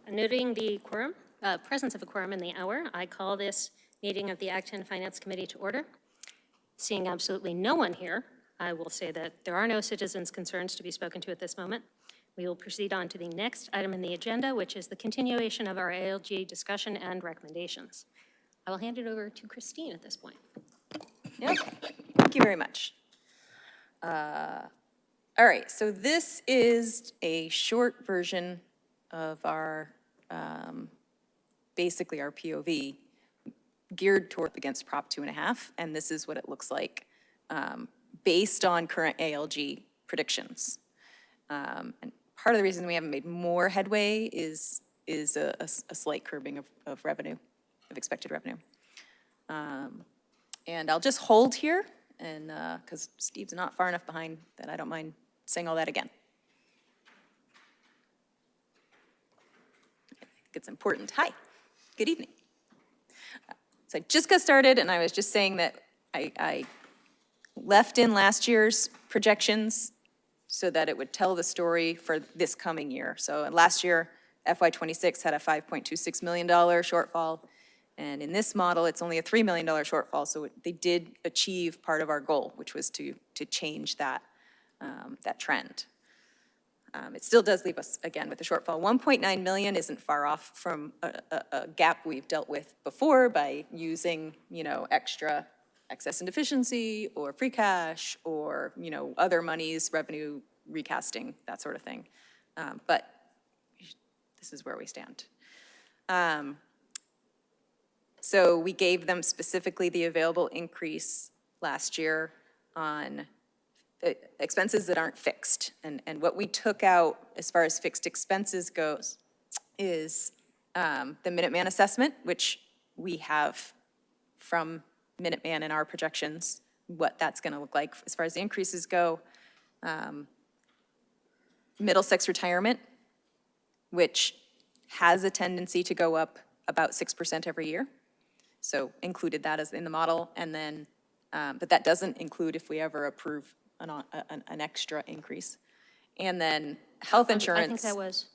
Noting the quorum, presence of a quorum in the hour, I call this meeting of the Acton Finance Committee to order. Seeing absolutely no one here, I will say that there are no citizens' concerns to be spoken to at this moment. We will proceed on to the next item in the agenda, which is the continuation of our ALG discussion and recommendations. I will hand it over to Christine at this point. Okay, thank you very much. All right, so this is a short version of our, basically our POV geared toward against Prop 2.5, and this is what it looks like based on current ALG predictions. And part of the reason we haven't made more headway is a slight curbing of revenue, of expected revenue. And I'll just hold here, and because Steve's not far enough behind that I don't mind saying all that again. I think it's important. Hi, good evening. So I just got started, and I was just saying that I left in last year's projections so that it would tell the story for this coming year. So last year, FY26 had a $5.26 million shortfall. And in this model, it's only a $3 million shortfall. So they did achieve part of our goal, which was to change that, that trend. It still does leave us, again, with a shortfall. 1.9 million isn't far off from a gap we've dealt with before by using, extra excess and deficiency or free cash or, other monies, revenue recasting, that sort of thing. But this is where we stand. So we gave them specifically the available increase last year on expenses that aren't fixed. And what we took out as far as fixed expenses goes is the Minuteman assessment, which we have from Minuteman in our projections, what that's going to look like as far as the increases go. Middlesex retirement, which has a tendency to go up about 6% every year. So included that as in the model, and then, but that doesn't include if we ever approve an extra increase. And then health insurance. I think that was.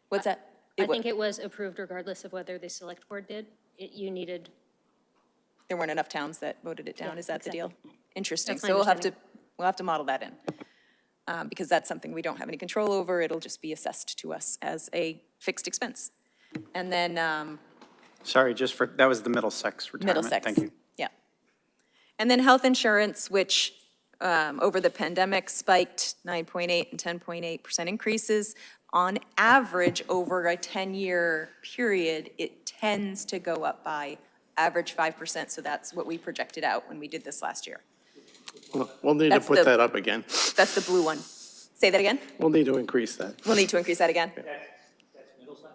What's that? I think it was approved regardless of whether the select board did. You needed. There weren't enough towns that voted it down. Yeah, is that exactly. the deal? Interesting. That's my So we'll have to model that in because that's something we don't have any control over. It'll just be assessed to us as a fixed expense. And then. Sorry, that was the Middlesex retirement. Middlesex. Thank you. Yeah. And then health insurance, which over the pandemic spiked 9.8 and 10.8% increases. On average, over a 10-year period, it tends to go up by average 5%. So that's what we projected out when we did this last year. We'll need to put that up again. That's the blue one. Say that again? We'll need to increase that. We'll need to increase that again. That's Middlesex?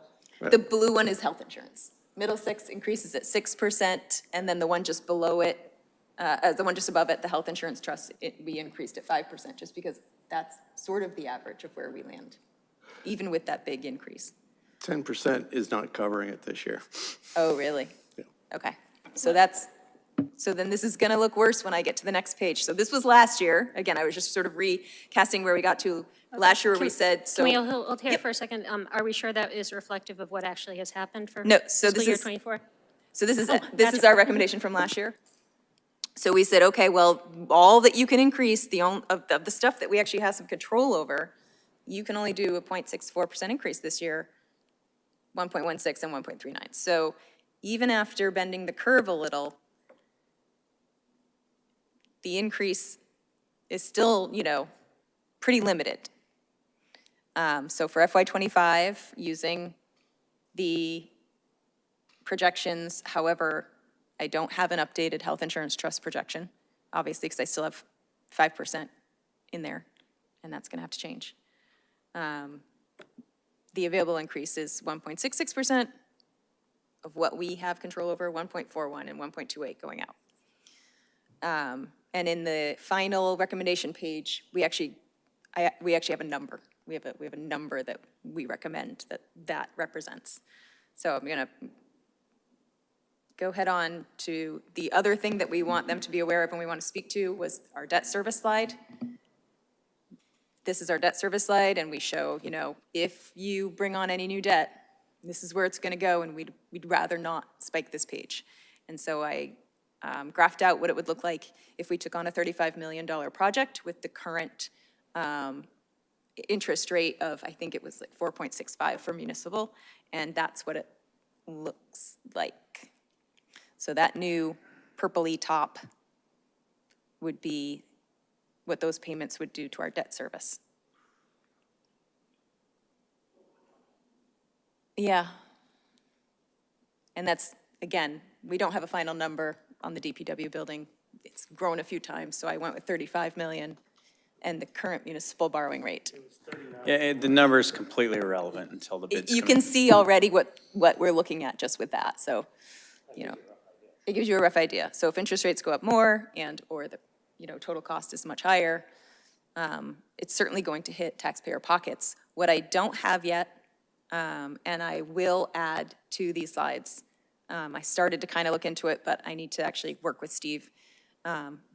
The blue one is health insurance. Middlesex increases at 6%, and then the one just below it, the one just above it, the health insurance trust, we increased at 5%, just because that's sort of the average of where we land, even with that big increase. 10% is not covering it this year. Oh, really? Yeah. Okay. So then this is going to look worse when I get to the next page. So this was last year. Again, I was just sort of recasting where we got to last year where we said, so. Can we hold here for a second? Are we sure that is reflective of what actually has happened for No, so fiscal this year is 24? So this is Oh, this is gotcha. our recommendation from last year. So we said, okay, well, all that you can increase, of the stuff that we actually have some control over, you can only do a 0.64% increase this year, 1.16 and 1.39. So even after bending the curve a little, the increase is still, pretty limited. So for FY25, using the projections, however, I don't have an updated health insurance trust projection, obviously, because I still have 5% in there, and that's going to have to change. The available increase is 1.66% of what we have control over, 1.41 and 1.28 going out. And in the final recommendation page, we actually have a number. We have a number that we recommend that represents. So I'm going to go head on to the other thing that we want them to be aware of and we want to speak to was our debt service slide. This is our debt service slide, and we show, if you bring on any new debt, this is where it's going to go, and we'd rather not spike this page. And so I graphed out what it would look like if we took on a $35 million project with the current interest rate of, I think it was like 4.65 for municipal, and that's what it looks like. So that new purpley top would be what those payments would do to our debt service. Yeah. And that's, again, we don't have a final number on the DPW building. It's grown a few times, so I went with 35 million and the current municipal borrowing rate. Yeah, the number is completely irrelevant until the bids You come can in. see already what we're looking at just with that, so, you know, it gives you a rough idea. So if interest rates go up more or the, total cost is much higher, it's certainly going to hit taxpayer pockets. What I don't have yet, and I will add to these slides, I started to kind of look into it, but I need to actually work with Steve.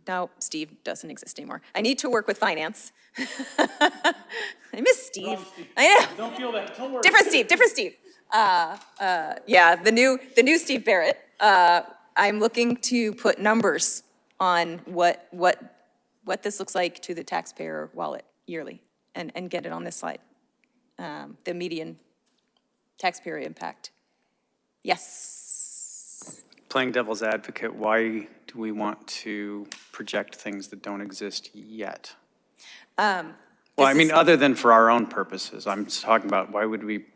No, Steve doesn't exist anymore. I need to work with finance. I miss Steve. I know. Don't feel that, don't worry. Different Steve. Yeah, the new Steve Barrett. I'm looking to put numbers on what this looks like to the taxpayer wallet yearly and get it on this slide. The median taxpayer impact. Yes. Playing devil's advocate, why do we want to project things that don't exist yet? Well, I mean, other than for our own purposes, I'm just talking about why would we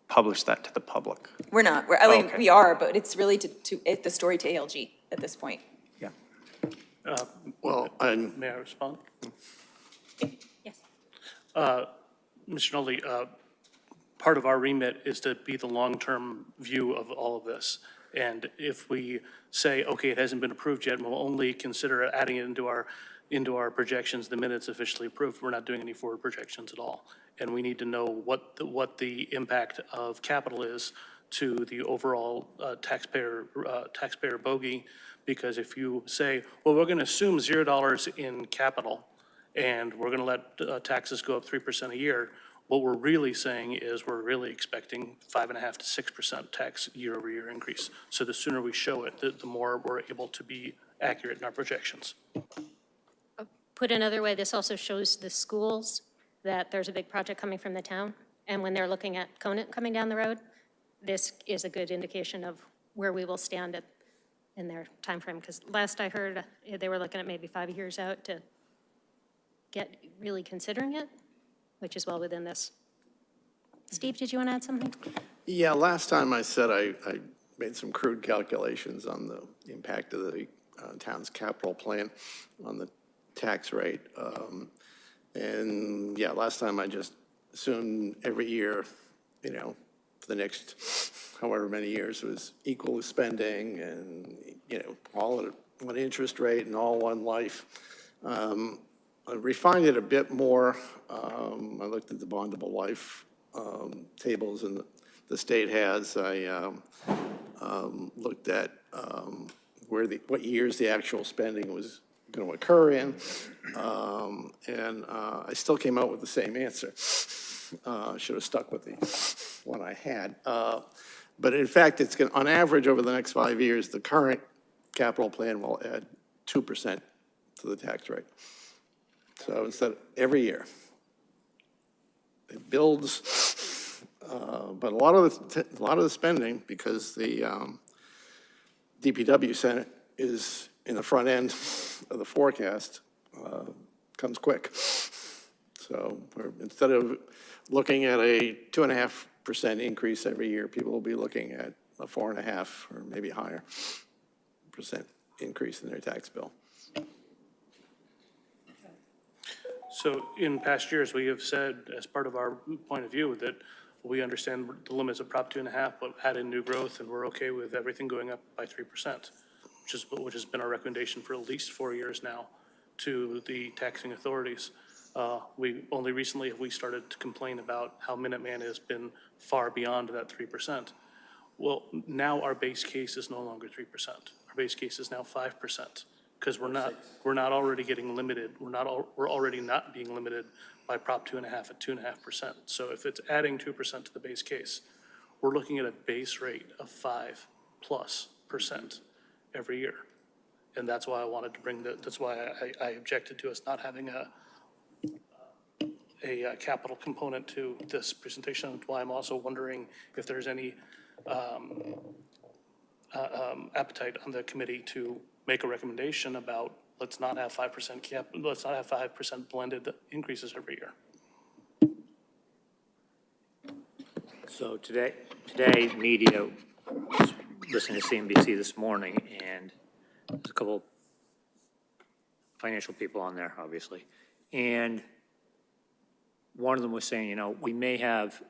publish that to the public? We're not. Okay. We are, but it's really the story to ALG at this point. Yeah. Well, May I respond? Yes. Mr. Nolly, part of our remit is to be the long-term view of all of this. And if we say, okay, it hasn't been approved yet, we'll only consider adding it into our projections the minute it's officially approved. We're not doing any forward projections at all. And we need to know what the impact of capital is to the overall taxpayer bogey. Because if you say, well, we're going to assume $0 in capital and we're going to let taxes go up 3% a year, what we're really saying is we're really expecting 5.5% to 6% tax year-over-year increase. So the sooner we show it, the more we're able to be accurate in our projections. Put another way, this also shows the schools that there's a big project coming from the town. And when they're looking at Conant coming down the road, this is a good indication of where we will stand in their timeframe. Because last I heard, they were looking at maybe 5 years out to get really considering it, which is well within this. Steve, did you want to add something? yeah, last time I said I made some crude calculations on the impact of the town's capital plan on the tax rate. And yeah, last time I just assumed every year, for the next however many years was equal spending and, all at one interest rate and all one life. I refined it a bit more. I looked at the bondable life tables and the state has. I looked at what years the actual spending was going to occur in, and I still came out with the same answer. Should have stuck with the one I had. But in fact, it's going on average over the next 5 years, the current capital plan will add 2% to the tax rate. So instead of every year, it builds, but a lot of the spending, because the DPW Senate is in the front end of the forecast, comes quick. So instead of looking at a 2.5% increase every year, people will be looking at a 4.5% or maybe higher % increase in their tax bill. So in past years, we have said, as part of our point of view, that we understand the limits of Prop 2.5, but add in new growth, and we're okay with everything going up by 3%, which has been our recommendation for at least 4 years now to the taxing authorities. We only recently have we started to complain about how Minuteman has been far beyond that 3%. Well, now our base case is no longer 3%. Our base case is now 5%. Because we're not already getting limited. We're already not being limited by Prop 2.5 at 2.5%. So if it's adding 2% to the base case, we're looking at a base rate of 5+% every year. And that's why I wanted to bring that's why I objected to us not having a capital component to this presentation. That's why I'm also wondering if there's any appetite on the committee to make a recommendation about let's not have 5% cap, let's not have 5% blended increases every year. So today, media, was listening to CNBC this morning, and there's a couple financial people on there, obviously. And one of them was saying, you know, we may have,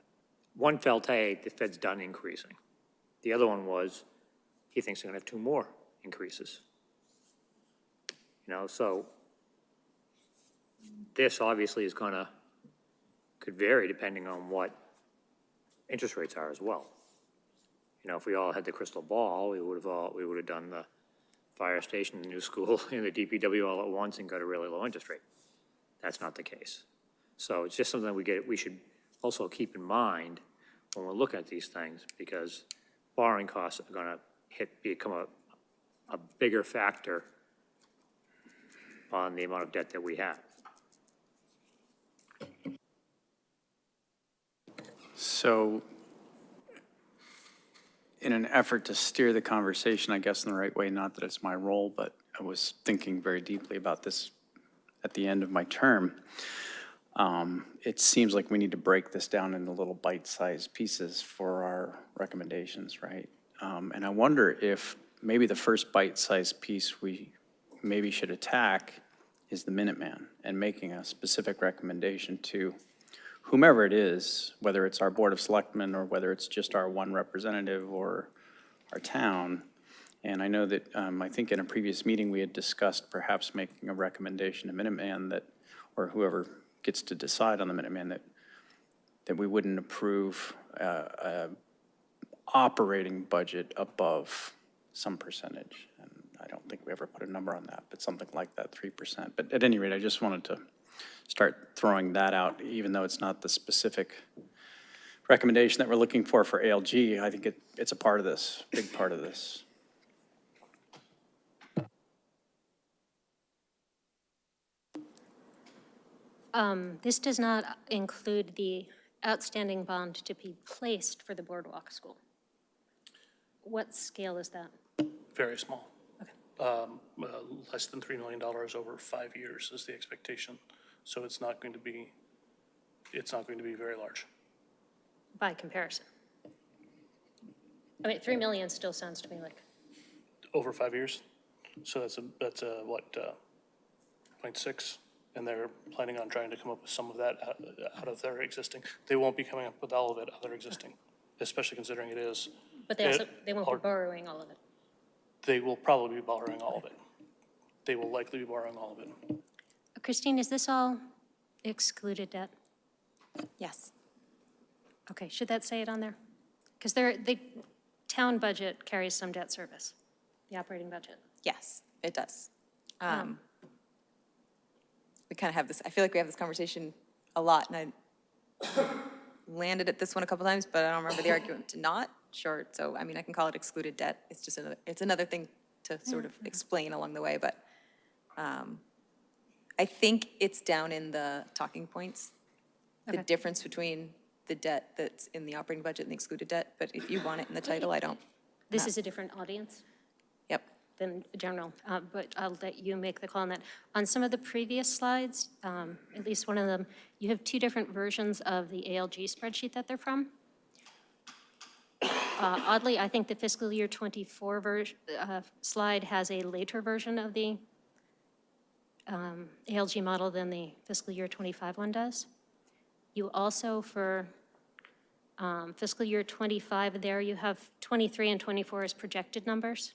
one felt, hey, the Fed's done increasing. The other one was, he thinks they're gonna have 2 more increases. You know, so this obviously is could vary depending on what interest rates are as well. You know, if we all had the crystal ball, we would have done the fire station, the new school, and the DPW all at once and got a really low interest rate. That's not the case. So it's just something we should also keep in mind when we're looking at these things, because borrowing costs are gonna become a bigger factor on the amount of debt that we have. So in an effort to steer the conversation, I guess, in the right way, not that it's my role, but I was thinking very deeply about this at the end of my term. It seems like we need to break this down into little bite-sized pieces for our recommendations, right? And I wonder if maybe the first bite-sized piece we maybe should attack is the Minuteman, and making a specific recommendation to whomever it is, whether it's our Board of Selectmen or whether it's just our one representative or our town. And I know that, I think in a previous meeting, we had discussed perhaps making a recommendation to Minuteman that, or whoever gets to decide on the Minuteman, that we wouldn't approve a operating budget above some percentage. And I don't think we ever put a number on that, but something like that, 3%. But at any rate, I just wanted to start throwing that out, even though it's not the specific recommendation that we're looking for ALG. I think it's a part of this, big part of this. This does not include the outstanding bond to be placed for the boardwalk school. What scale is that? Very small. Okay. Less than $3 million over 5 years is the expectation. So it's not going to be very large. By comparison. I mean, 3 million still sounds to me like, Over 5 years. So that's what, 0.6? And they're planning on trying to come up with some of that out of their existing. They won't be coming up with all of it out of their existing, especially considering it is. but they won't be borrowing all of it. They will probably be borrowing all of it. They will likely be borrowing all of it. Christine, is this all excluded debt? Yes. Okay, should that say it on there? Because the town budget carries some debt service, the operating budget. Yes, it does. We kind of have this, I feel like we have this conversation a lot, and I landed at this one a couple times, but I don't remember the argument to not. Sure, so I mean, I can call it excluded debt. It's just another thing to sort of explain along the way, but I think it's down in the talking points, the Okay. difference between the debt that's in the operating budget and the excluded debt, but if you want it in the title, I don't. This is a different audience Yep. than general, but I'll let you make the call on that. On some of the previous slides, at least one of them, you have 2 different versions of the ALG spreadsheet that they're from. Oddly, I think the fiscal year 24 slide has a later version of the ALG model than the fiscal year 25 one does. You also, for fiscal year 25 there, you have 23 and 24 as projected numbers.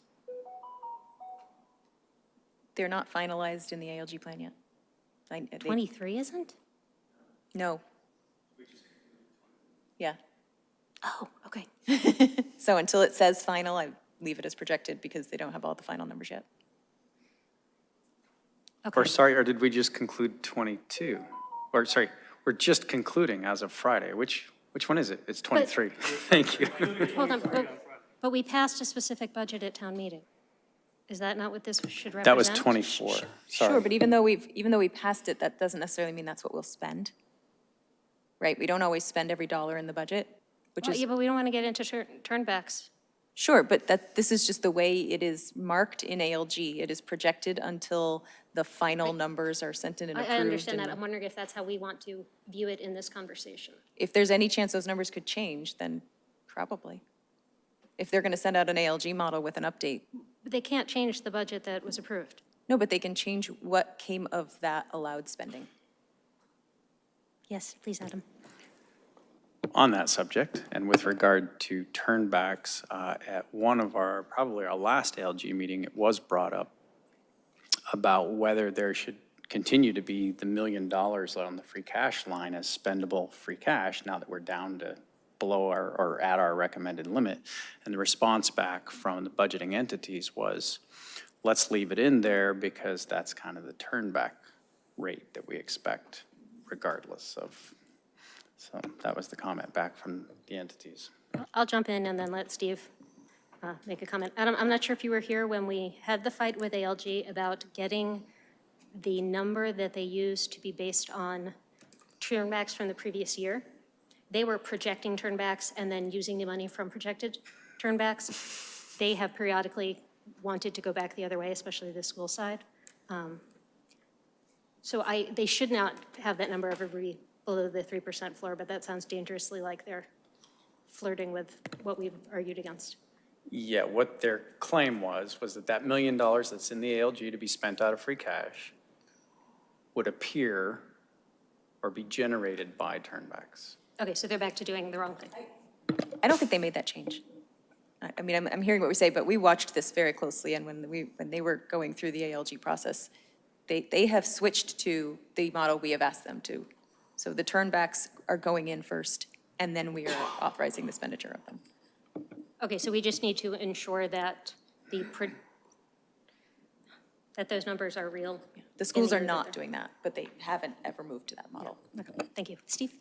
They're not finalized in the ALG plan yet. 23 isn't? No. Yeah. Oh, okay. So until it says final, I leave it as projected because they don't have all the final numbers yet. Okay. Or did we just conclude 22? Or sorry, we're just concluding as of Friday. Which Which one is it? It's 23. Thank you. Hold on, but we passed a specific budget at town meeting. Is that not what this should represent? That was 24. Sure, Sorry. but even though we passed it, that doesn't necessarily mean that's what we'll spend. Right? We don't always spend every dollar in the budget, which Well, is, yeah, but we don't want to get into turnbacks. sure, but this is just the way it is marked in ALG. It is projected until the final numbers are sent in and approved. I understand that. and I'm wondering if that's how we want to view it in this conversation. If there's any chance those numbers could change, then probably. If they're going to send out an ALG model with an update. But they can't change the budget that was approved. No, but they can change what came of that allowed spending. Yes, please, Adam. On that subject, and with regard to turnbacks, at one of probably our last ALG meeting, it was brought up about whether there should continue to be the $1 million on the free cash line as spendable free cash now that we're down to below or at our recommended limit. And the response back from the budgeting entities was, let's leave it in there because that's kind of the turnback rate that we expect regardless of. So that was the comment back from the entities. I'll jump in and then let Steve make a comment. Adam, I'm not sure if you were here when we had the fight with ALG about getting the number that they used to be based on turnbacks from the previous year. They were projecting turnbacks and then using the money from projected turnbacks. They have periodically wanted to go back the other way, especially the school side. So they should not have that number ever be below the 3% floor, but that sounds dangerously like they're flirting with what we've argued against. Yeah, what their claim was that $1 million that's in the ALG to be spent out of free cash would appear or be generated by turnbacks. Okay, so they're back to doing the wrong thing. I don't think they made that change. I mean, I'm hearing what we say, but we watched this very closely, and when they were going through the ALG process, they have switched to the model we have asked them to. So the turnbacks are going in first, and then we are authorizing the expenditure of them. Okay, so we just need to ensure that that those numbers are real. The schools in are the year that not they're- doing that, but they haven't ever moved to that model. Okay, thank you. Steve?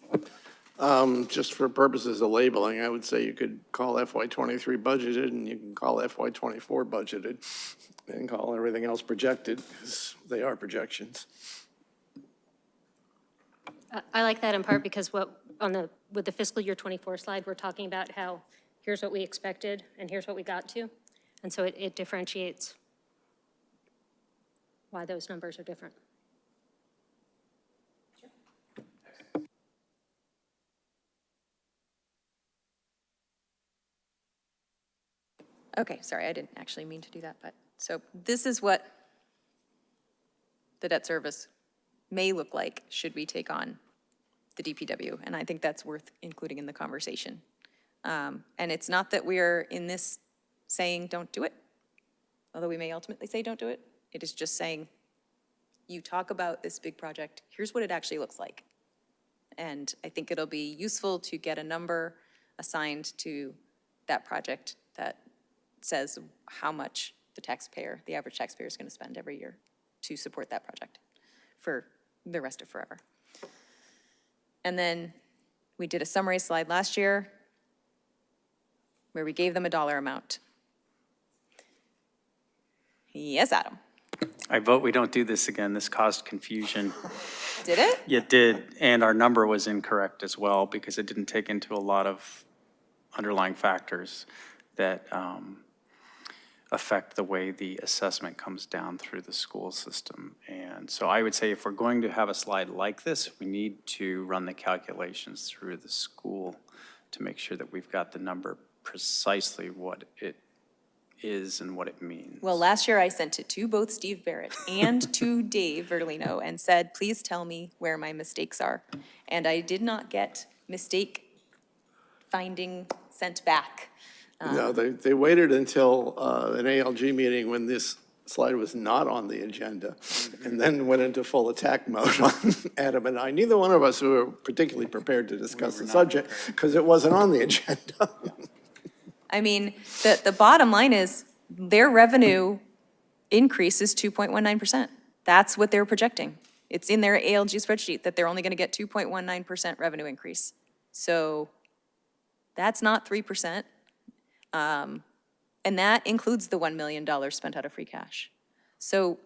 Just for purposes of labeling, I would say you could call FY '23 budgeted, and you can call FY '24 budgeted, and call everything else projected, because they are projections. I like that in part because with the fiscal year 24 slide, we're talking about how here's what we expected and here's what we got to. And so it differentiates why those numbers are different. Okay, sorry, I didn't actually mean to do that, but, so this is what the debt service may look like should we take on the DPW, and I think that's worth including in the conversation. And it's not that we're in this saying don't do it, although we may ultimately say don't do it. It is just saying, you talk about this big project, here's what it actually looks like. And I think it'll be useful to get a number assigned to that project that says how much the average taxpayer is going to spend every year to support that project for the rest of forever. And then we did a summary slide last year where we gave them a dollar amount. Yes, Adam? I vote we don't do this again. This caused confusion. Did it? It did, and our number was incorrect as well because it didn't take into a lot of underlying factors that affect the way the assessment comes down through the school system. And so I would say if we're going to have a slide like this, we need to run the calculations through the school to make sure that we've got the number precisely what it is and what it means. Well, last year I sent it to both Steve Barrett and to Dave Verlino and said, please tell me where my mistakes are. And I did not get mistake finding sent back. No, they waited until an ALG meeting when this slide was not on the agenda, and then went into full attack mode on Adam and I. Neither one of us were particularly prepared to discuss the subject, because it wasn't on the agenda. I mean, the bottom line is their revenue increase is 2.19%. That's what they're projecting. It's in their ALG spreadsheet that they're only going to get 2.19% revenue increase. So That's not 3%. And that includes the $1 million spent out of free cash. So,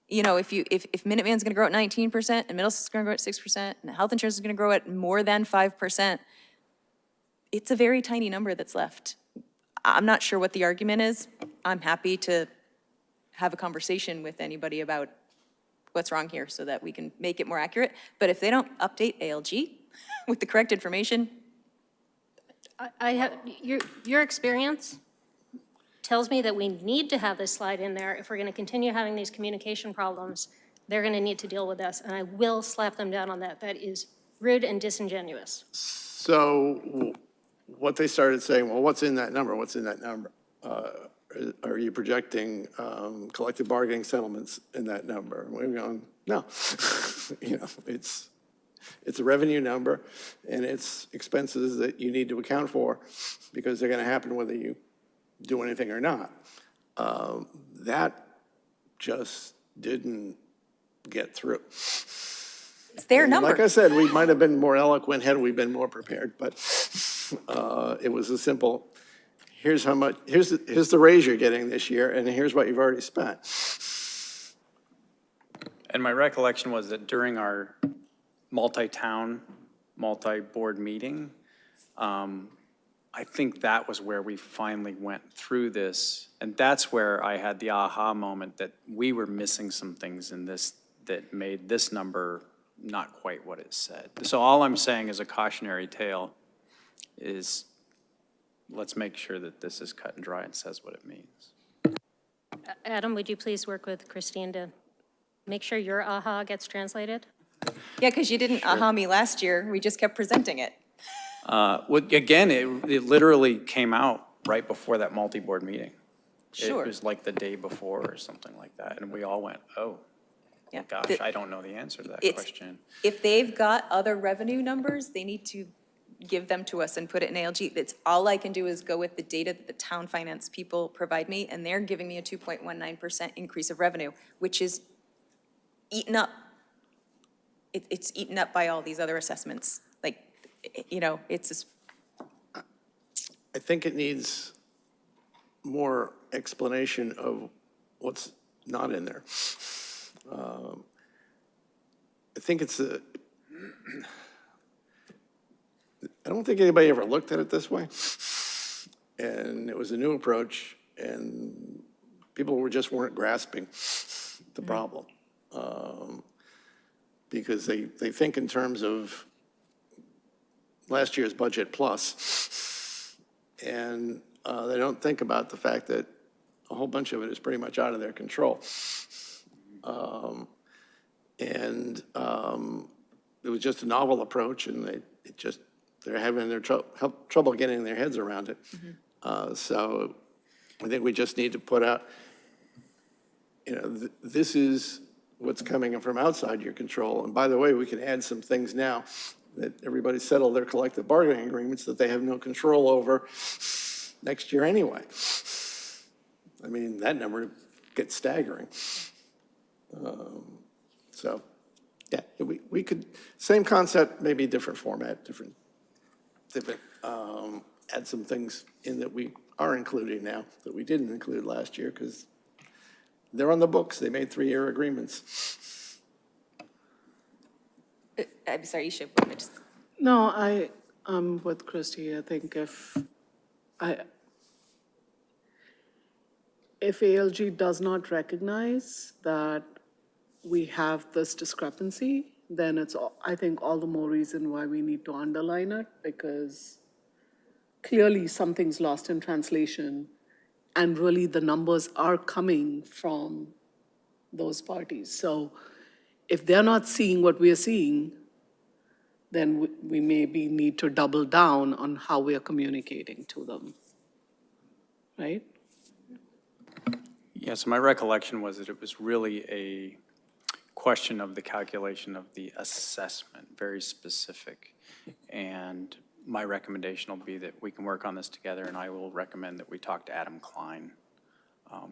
you know, if Minuteman's gonna grow at 19%, and Middlesex is gonna grow at 6%, and health insurance is gonna grow at more than 5%, it's a very tiny number that's left. I'm not sure what the argument is. I'm happy to have a conversation with anybody about what's wrong here so that we can make it more accurate. But if they don't update ALG with the correct information, I have, your experience tells me that we need to have this slide in there. If we're going to continue having these communication problems, they're going to need to deal with this, and I will slap them down on that. That is rude and disingenuous. So what they started saying, well, what's in that number? What's in that number? Are you projecting collective bargaining settlements in that number? And we're going, no. You know, it's a revenue number, and it's expenses that you need to account for because they're going to happen whether you do anything or not. That just didn't get through. it's their number. Like I said, we might have been more eloquent had we been more prepared, but it was a simple, here's how much, here's the raise you're getting this year, and here's what you've already spent. And my recollection was that during our multi-town, multi-board meeting, I think that was where we finally went through this. And that's where I had the aha moment that we were missing some things in this that made this number not quite what it said. So all I'm saying is a cautionary tale is let's make sure that this is cut and dry and says what it means. Adam, would you please work with Christine to make sure your aha gets translated? Yeah, because you didn't aha me last year. We just kept presenting it. Well, again, it literally came out right before that multi-board meeting. Sure. It was like the day before or something like that, and we all went, oh, Yeah. gosh, I don't know the answer to that It's- question. If they've got other revenue numbers, they need to give them to us and put it in ALG. That's all I can do is go with the data that the town finance people provide me, and they're giving me a 2.19% increase of revenue, which is eaten up. It's eaten up by all these other assessments. Like, you know, it's just, I think it needs more explanation of what's not in there. I think it's I don't think anybody ever looked at it this way. And it was a new approach, and people weren't grasping the problem. Because they think in terms of last year's budget plus, and they don't think about the fact that a whole bunch of it is pretty much out of their control. It was just a novel approach, and they're having their trouble getting their heads around it. So I think we just need to put out, you know, this is what's coming from outside your control. And by the way, we can add some things now that everybody settled their collective bargaining agreements that they have no control over next year anyway. I mean, that number gets staggering. So, yeah, we could, same concept, maybe different format, different, add some things in that we are including now that we didn't include last year because they're on the books. They made 3-year agreements. I'm sorry, you should. No, I'm with Christie. I think if ALG does not recognize that we have this discrepancy, then it's, I think, all the more reason why we need to underline it, because clearly something's lost in translation, and really the numbers are coming from those parties. So if they're not seeing what we're seeing, then we maybe need to double down on how we are communicating to them, right? Yeah, so my recollection was that it was really a question of the calculation of the assessment, very specific. And my recommendation will be that we can work on this together, and I will recommend that we talk to Adam Klein.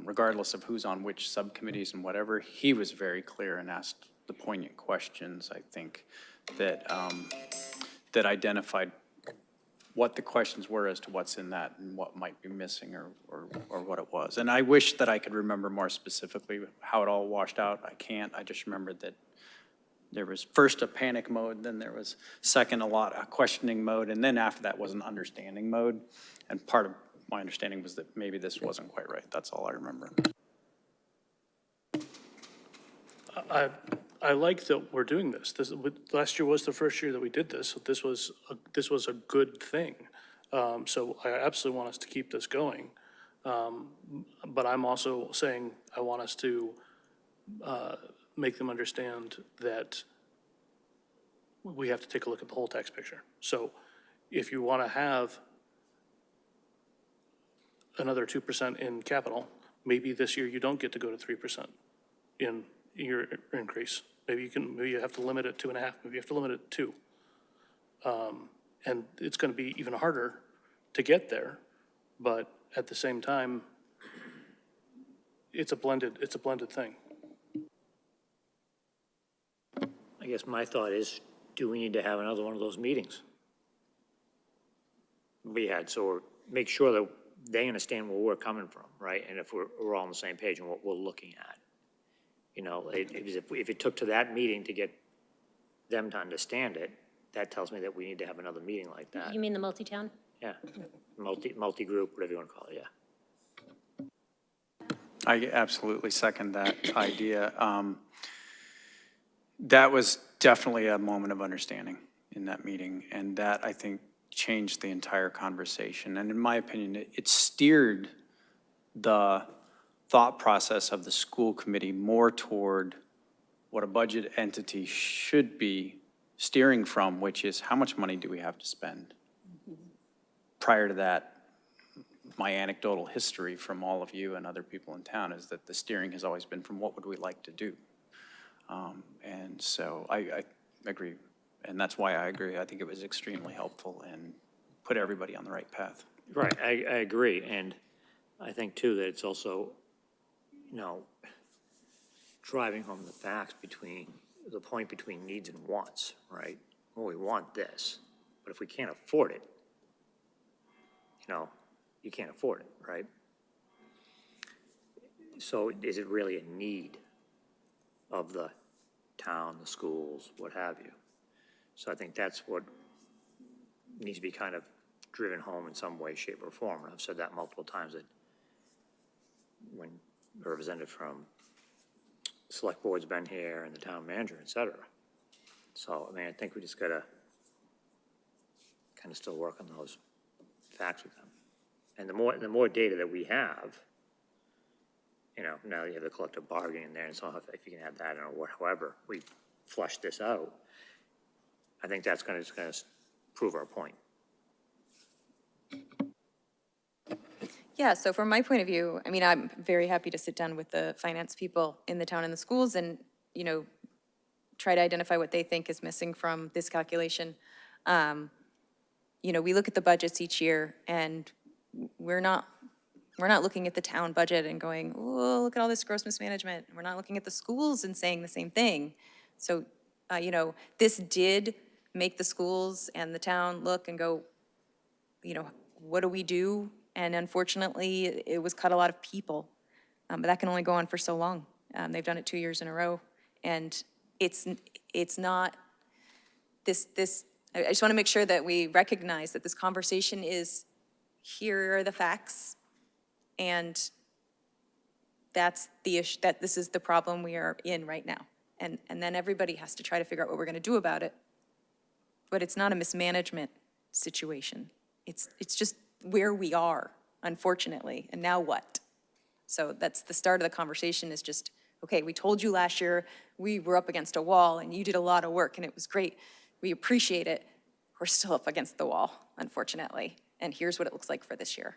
Regardless of who's on which subcommittees and whatever, he was very clear and asked the poignant questions, I think, that, that identified what the questions were as to what's in that and what might be missing or what it was. And I wish that I could remember more specifically how it all washed out. I can't. I just remembered that there was first a panic mode, then there was second a questioning mode, and then after that was an understanding mode. And part of my understanding was that maybe this wasn't quite right. That's all I remember. I like that we're doing this. Last year was the first year that we did this, so this was a good thing. So I absolutely want us to keep this going. But I'm also saying I want us to make them understand that we have to take a look at the whole tax picture. So if you want to have another 2% in capital, maybe this year you don't get to go to 3% in your increase. Maybe you have to limit it 2.5, maybe you have to limit it 2. And it's going to be even harder to get there, but at the same time, it's a blended thing. I guess my thought is, do we need to have another one of those meetings we had, so make sure that they understand where we're coming from, right? And if we're all on the same page and what we're looking at. You know, if it took to that meeting to get them to understand it, that tells me that we need to have another meeting like that. You mean the multi-town? Yeah, multi-group, whatever you want to call it, yeah. I absolutely second that idea. That was definitely a moment of understanding in that meeting, and that, I think, changed the entire conversation. And in my opinion, it steered the thought process of the school committee more toward what a budget entity should be steering from, which is how much money do we have to spend? Prior to that, my anecdotal history from all of you and other people in town is that the steering has always been from what would we like to do? And so I agree, and that's why I agree. I think it was extremely helpful and put everybody on the right path. Right, I agree, and I think too that it's also, you know, driving home the facts between, the point between needs and wants, right? Well, we want this, but if we can't afford it, you know, you can't afford it, right? So is it really a need of the town, the schools, what have you? So I think that's what needs to be kind of driven home in some way, shape, or form. And I've said that multiple times, that when a representative from select board's been here and the town manager, et cetera. So, I mean, I think we just gotta kind of still work on those facts with them. And the more data that we have, you know, now you have the collective bargaining in there, and so if you can add that in, or however we flush this out, I think that's gonna prove our point. Yeah, so from my point of view, I mean, I'm very happy to sit down with the finance people in the town and the schools and, you know, try to identify what they think is missing from this calculation. You know, we look at the budgets each year, and we're not looking at the town budget and going, oh, look at all this gross mismanagement. We're not looking at the schools and saying the same thing. So, you know, this did make the schools and the town look and go, you know, what do we do? And unfortunately, it was cut a lot of people, but that can only go on for so long. They've done it 2 years in a row, and it's not this. I just want to make sure that we recognize that this conversation is, here are the facts, and that's the issue. That this is the problem we are in right now, and then everybody has to try to figure out what we're going to do about it. But it's not a mismanagement situation. It's just where we are, unfortunately, and now what? So that's the start of the conversation, is just, okay, we told you last year we were up against a wall and you did a lot of work and it was great. We appreciate it. We're still up against the wall, unfortunately. And here's what it looks like for this year.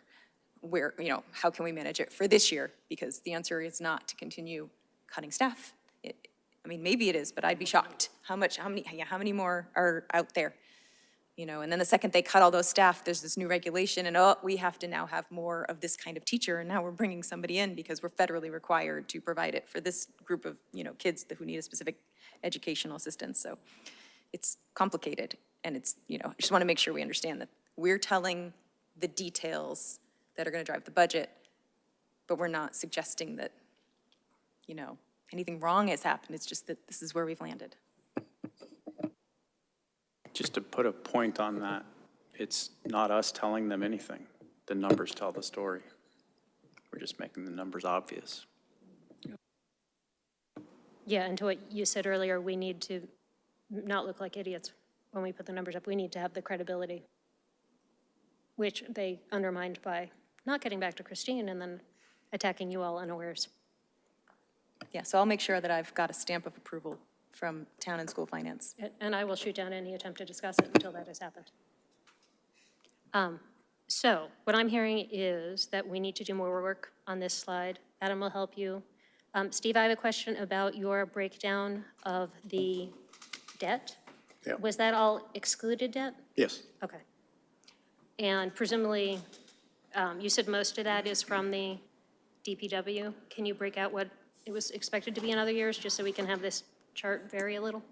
Where, you know, how can we manage it for this year? Because the answer is not to continue cutting staff. I mean, maybe it is, but I'd be shocked. How many more are out there? You know, and then the second they cut all those staff, there's this new regulation, and oh, we have to now have more of this kind of teacher, and now we're bringing somebody in because we're federally required to provide it for this group of, you know, kids who need a specific educational assistance. So it's complicated, and it's, you know, I just want to make sure we understand that we're telling the details that are gonna drive the budget, but we're not suggesting that, you know, anything wrong has happened. It's just that this is where we've landed. Just to put a point on that, it's not us telling them anything. The numbers tell the story. We're just making the numbers obvious. Yeah, and to what you said earlier, we need to not look like idiots when we put the numbers up. We need to have the credibility, which they undermined by not getting back to Christine and then attacking you all unawares. Yeah, so I'll make sure that I've got a stamp of approval from town and school finance. And I will shoot down any attempt to discuss it until that has happened. So what I'm hearing is that we need to do more work on this slide. Adam will help you. Steve, I have a question about your breakdown of the debt. Yeah. Was that all excluded debt? Yes. Okay. And presumably, you said most of that is from the DPW. Can you break out what it was expected to be in other years, just so we can have this chart vary a little?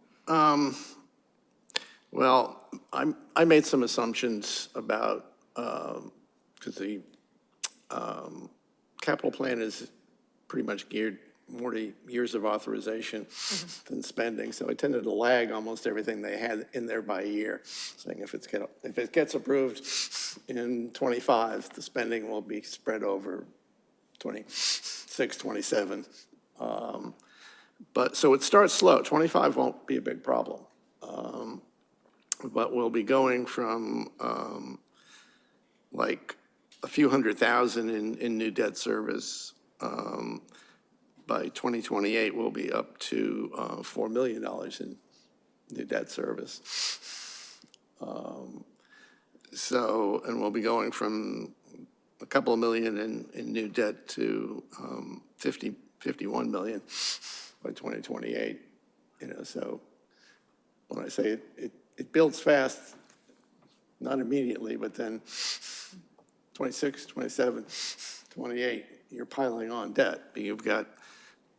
Well, I made some assumptions about, because the capital plan is pretty much geared more to years of authorization than spending, so I tended to lag almost everything they had in there by a year, saying if it gets approved in '25, the spending will be spread over '26, '27. But, so it starts slow. '25 won't be a big problem. But we'll be going from like a few $100,000 in new debt service. By 2028, we'll be up to $4 million in new debt service. So, and we'll be going from a couple of million in new debt to 51 million by 2028. You know, so when I say it builds fast, not immediately, but then 26, 27, 28, you're piling on debt. You've got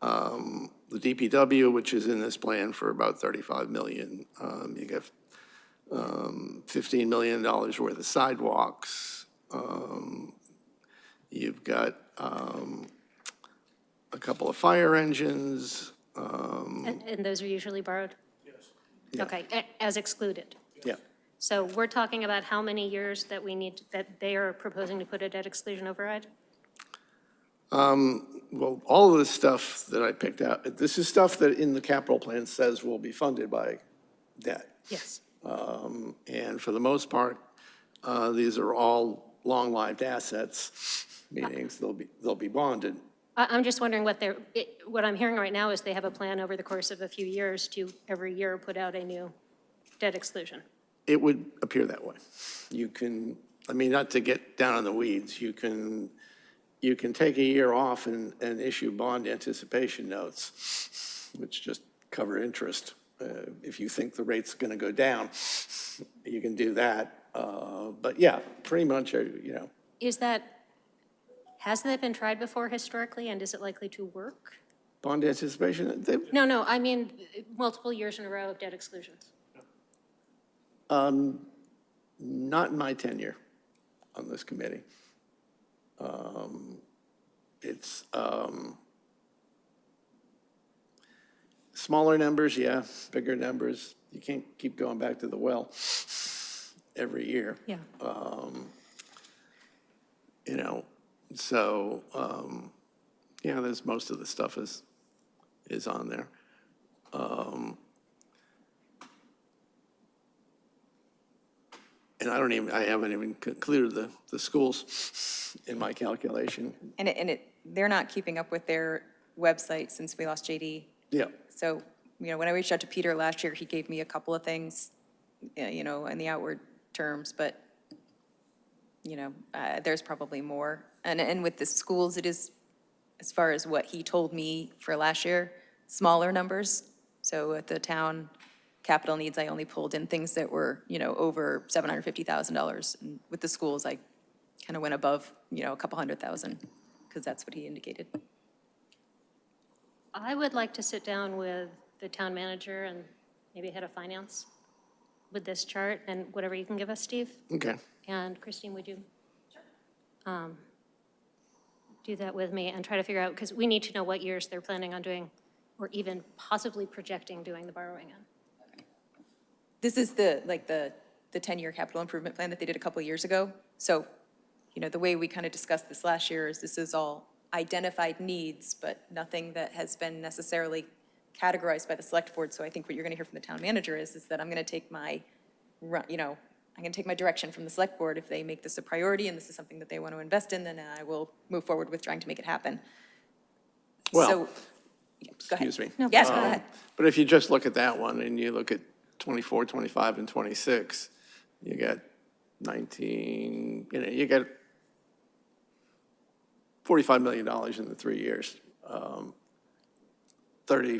the DPW, which is in this plan for about 35 million. You get $15 million worth of sidewalks. You've got a couple of fire engines. And those are usually borrowed? Yes. Okay, as excluded. Yeah. So we're talking about how many years that we need, that they are proposing to put a debt exclusion override? Well, all of this stuff that I picked out, this is stuff that in the capital plan says will be funded by debt. Yes. And for the most part, these are all long-lived assets, meaning they'll be bonded. I'm just wondering what I'm hearing right now is they have a plan over the course of a few years to every year put out a new debt exclusion. It would appear that way. You can, I mean, not to get down in the weeds, you can take a year off and issue bond anticipation notes, which just cover interest. If you think the rate's going to go down, you can do that. But yeah, pretty much, you know. Has that been tried before historically, and is it likely to work? Bond anticipation, No, I mean multiple years in a row of debt exclusions. not in my tenure on this committee. It's smaller numbers, yeah, bigger numbers. You can't keep going back to the well every year. Yeah. You know, so, yeah, there's most of the stuff is on there. And I haven't even concluded the schools in my calculation. And they're not keeping up with their website since we lost JD. Yeah, So, you know, when I reached out to Peter last year, he gave me a couple of things, you know, in the outward terms, but, you know, there's probably more. And with the schools, it is, as far as what he told me for last year, smaller numbers. So at the town capital needs, I only pulled in things that were, you know, over $750,000. And with the schools, I kind of went above, you know, a couple $100,000, because that's what he indicated. I would like to sit down with the town manager and maybe head of finance with this chart and whatever you can give us, Steve. okay. And Christine, would you do that with me and try to figure out, because we need to know what years they're planning on doing, or even possibly projecting doing the borrowing in. This is the 10-year capital improvement plan that they did a couple of years ago. So, the way we kind of discussed this last year is this is all identified needs, but nothing that has been necessarily categorized by the select board. So I think what you're going to hear from the town manager is that I'm going to take my, I'm going to take my direction from the select board. If they make this a priority and this is something that they want to invest in, then I will move forward with trying to make it happen. Well, So, yeah, go ahead. excuse me. No, yes, go ahead. But if you just look at that one and you look at 24, 25, and 26, you got 19, you got $45 million in the 3 years. 30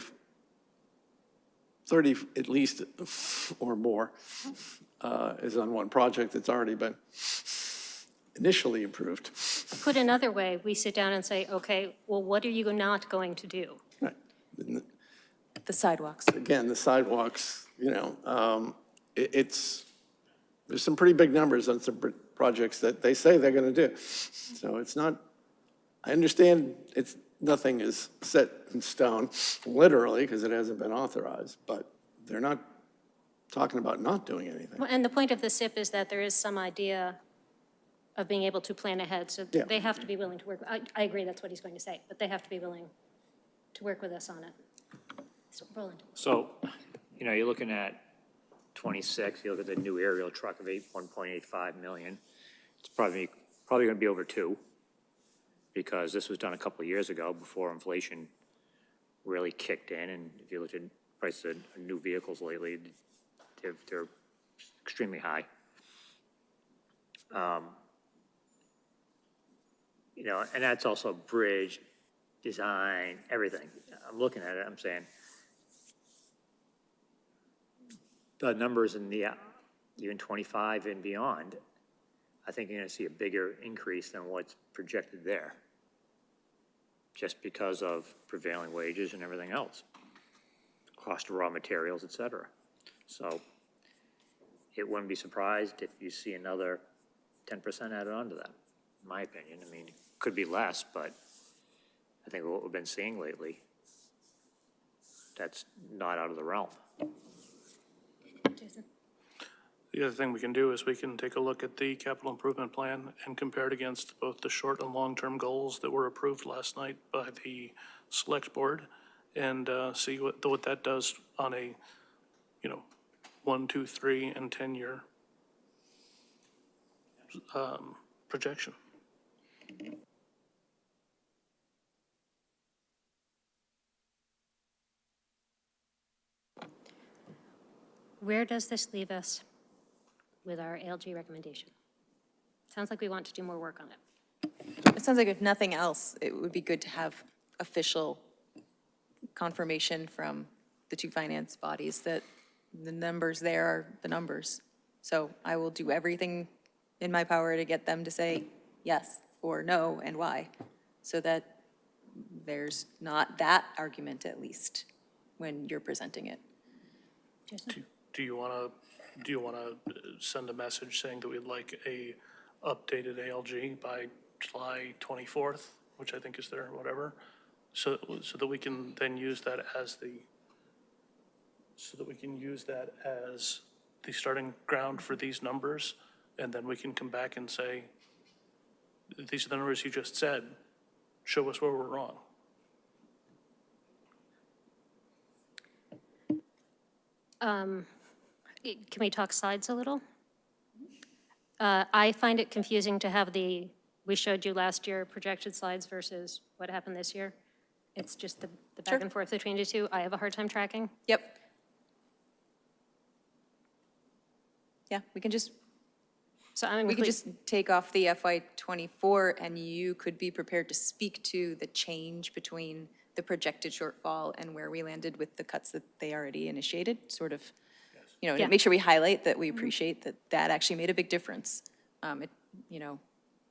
at least or more is on one project that's already been initially approved. Put another way, we sit down and say, okay, well, what are you not going to do? Right. And The sidewalks. again, the sidewalks, there's some pretty big numbers on some projects that they say they're going to do. So it's not, I understand nothing is set in stone, literally, because it hasn't been authorized, but they're not talking about not doing anything. Well, and the point of the SIP is that there is some idea of being able to plan ahead, so Yeah. they have to be willing to work. I agree, that's what he's going to say, but they have to be willing to work with us on it. So, Roland. So, you're looking at 26, you look at the new aerial truck of 1.85 million. It's probably going to be over 2, because this was done a couple of years ago before inflation really kicked in. And if you look at prices of new vehicles lately, they're extremely high. And that's also bridge, design, everything. I'm looking at it, I'm saying, the numbers in the, even 25 and beyond, I think you're going to see a bigger increase than what's projected there, just because of prevailing wages and everything else, cost of raw materials, et cetera. So it wouldn't be surprised if you see another 10% added onto that, in my opinion. I mean, it could be less, but I think what we've been seeing lately, that's not out of the realm. Jason? The other thing we can do is we can take a look at the capital improvement plan and compare it against both the short and long-term goals that were approved last night by the select board, and see what that does on a, 1, 2, 3, and 10-year projection. Where does this leave us with our ALG recommendation? Sounds like we want to do more work on it. It sounds like if nothing else, it would be good to have official confirmation from the two finance bodies that the numbers there are the numbers. So I will do everything in my power to get them to say yes or no and why, so that there's not that argument, at least, when you're presenting it. Jason? Do you want to send a message saying that we'd like a updated ALG by July 24th, which I think is there, whatever, so that we can then use that as the starting ground for these numbers, and then we can come back and say, these are the numbers you just said, show us where we're wrong. Can we talk slides a little? I find it confusing to have we showed you last year projected slides versus what happened this year. It's just the back and forth between the two. I have a hard time tracking. Yep. Yeah, we can just take off the FY '24, and you could be prepared to speak to the change between the projected shortfall and where we landed with the cuts that they already initiated, sort of, Yeah. make sure we highlight that we appreciate that actually made a big difference.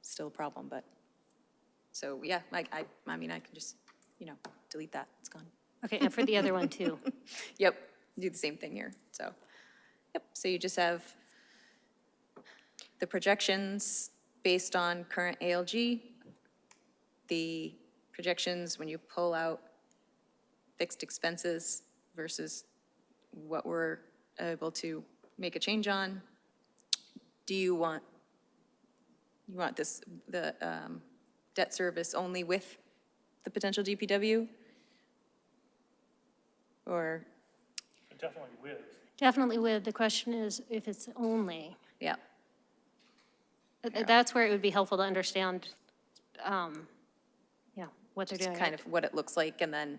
Still a problem, but, so, yeah, I mean, I can just, delete that, it's gone. Okay, and for the other one too. Yep, do the same thing here, so, yep, so you just have the projections based on current ALG, the projections when you pull out fixed expenses versus what we're able to make a change on. Do you want this, the debt service only with the potential DPW? Or, Definitely with. Definitely with, the question is if it's only. yeah, That's where it would be helpful to understand, what they're just doing. kind of what it looks like, and then,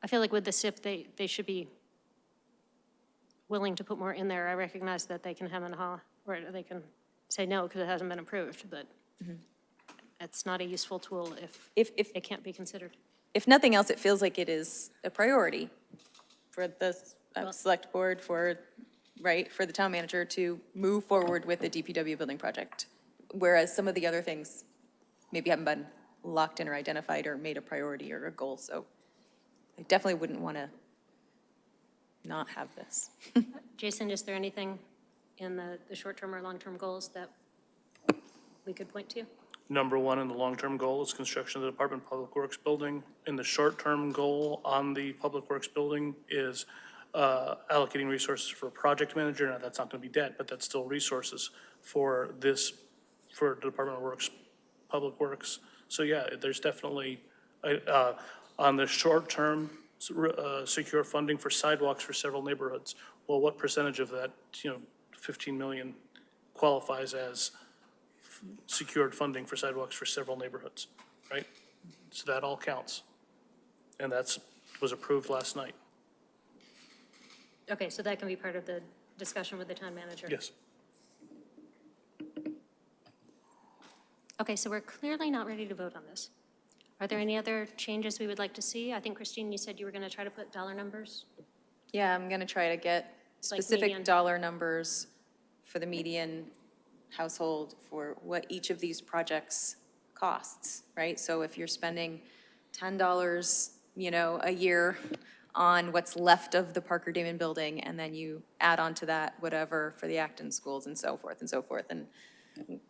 I feel like with the SIP, they should be willing to put more in there. I recognize that they can hem and haw, or they can say no because it hasn't been approved, but it's not a useful tool if if it can't be considered. if nothing else, it feels like it is a priority for the select board, for the town manager to move forward with the DPW building project. Whereas some of the other things maybe haven't been locked in or identified or made a priority or a goal. So I definitely wouldn't want to not have this. Jason, is there anything in the short-term or long-term goals that we could point to? Number one in the long-term goal is construction of the Department of Public Works building. And the short-term goal on the Public Works building is allocating resources for a project manager. Now, that's not going to be debt, but that's still resources for the Department of Works, Public Works. So yeah, there's definitely, on the short-term, secure funding for sidewalks for several neighborhoods. Well, what percentage of that, 15 million qualifies as secured funding for sidewalks for several neighborhoods, right? So that all counts. And was approved last night. Okay, so that can be part of the discussion with the town manager? Yes. Okay, so we're clearly not ready to vote on this. Are there any other changes we would like to see? I think, Christine, you said you were going to try to put dollar numbers. Yeah, I'm going to try to get Like specific median. dollar numbers for the median household for what each of these projects costs, right? So if you're spending $10, a year on what's left of the Parker Damon building, and then you add on to that whatever for the Acton schools and so forth, and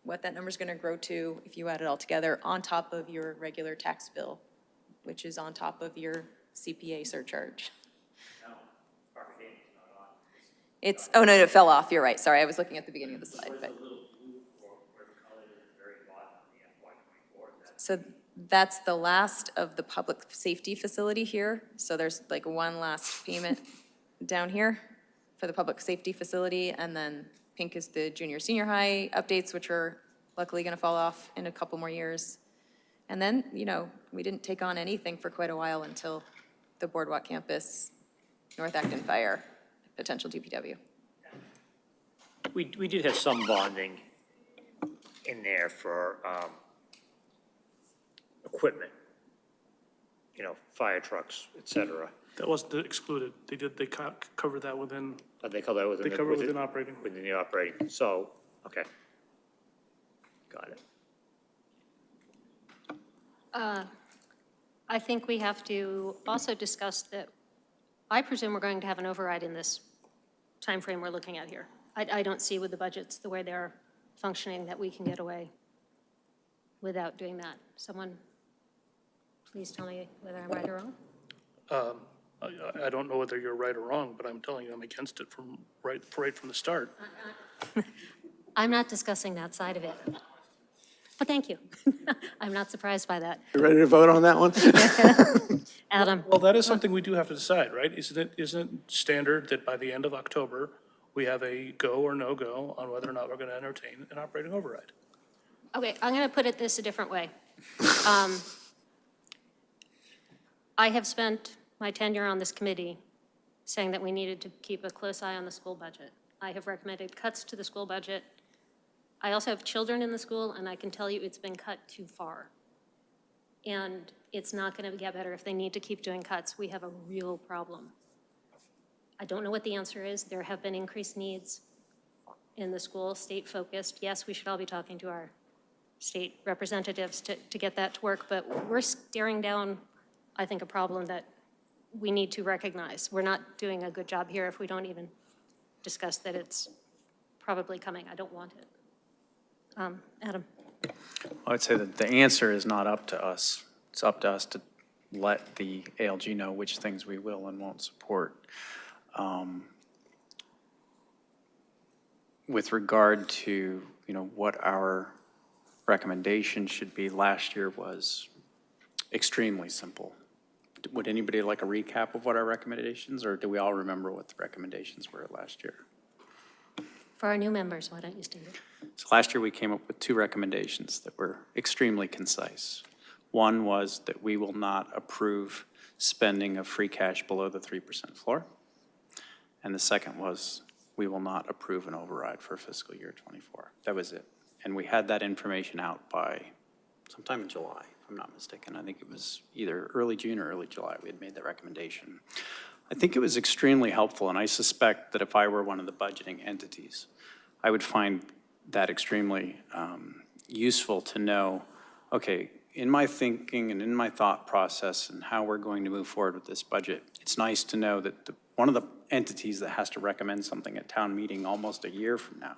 what that number's gonna grow to if you add it all together on top of your regular tax bill, which is on top of your CPA surcharge. It's, oh, no, it fell off, you're right, sorry, I was looking at the beginning of the slide, but. So that's the last of the public safety facility here, so there's like one last payment down here for the public safety facility, and then pink is the junior, senior high updates, which are luckily gonna fall off in a couple more years. And then, we didn't take on anything for quite a while until the Boardwalk campus, North Acton Fire, potential DPW. We did have some bonding in there for equipment, fire trucks, et cetera. That wasn't excluded. They covered that within, They cover that within. they cover it within operating. Within the operating, so, okay. Got it. I think we have to also discuss that, I presume we're going to have an override in this timeframe we're looking at here. I don't see with the budgets, the way they're functioning, that we can get away without doing that. Someone, please tell me whether I'm right or wrong. I don't know whether you're right or wrong, but I'm telling you, I'm against it right from the start. I'm not discussing that side of it. But thank you. I'm not surprised by that. You ready to vote on that one? Adam, Well, that is something we do have to decide, right? Isn't it standard that by the end of October, we have a go or no-go on whether or not we're going to entertain an operating override? okay, I'm going to put it this a different way. I have spent my tenure on this committee saying that we needed to keep a close eye on the school budget. I have recommended cuts to the school budget. I also have children in the school, and I can tell you it's been cut too far. And it's not going to get better if they need to keep doing cuts. We have a real problem. I don't know what the answer is. There have been increased needs in the school, state-focused. Yes, we should all be talking to our state representatives to get that to work, but we're staring down, I think, a problem that we need to recognize. We're not doing a good job here if we don't even discuss that it's probably coming. I don't want it. Adam? I would say that the answer is not up to us. It's up to us to let the ALG know which things we will and won't support. With regard to, what our recommendation should be, last year was extremely simple. Would anybody like a recap of what our recommendations, or do we all remember what the recommendations were last year? For our new members, why don't you state it? So last year, we came up with 2 recommendations that were extremely concise. One was that we will not approve spending of free cash below the 3% floor. And the second was, we will not approve an override for fiscal year '24. That was it. And we had that information out by sometime in July, if I'm not mistaken. I think it was either early June or early July we had made that recommendation. I think it was extremely helpful, and I suspect that if I were one of the budgeting entities, I would find that extremely useful to know, okay, in my thinking and in my thought process and how we're going to move forward with this budget, it's nice to know that one of the entities that has to recommend something at town meeting almost a year from now,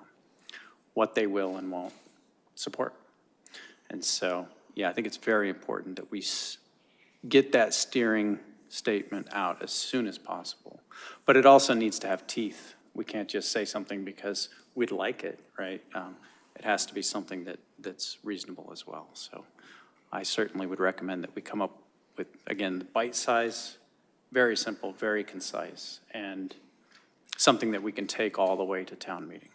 what they will and won't support. And so, yeah, I think it's very important that we get that steering statement out as soon as possible. But it also needs to have teeth. We can't just say something because we'd like it, right? It has to be something that's reasonable as well. So I certainly would recommend that we come up with, again, the bite size, very simple, very concise, and something that we can take all the way to town meeting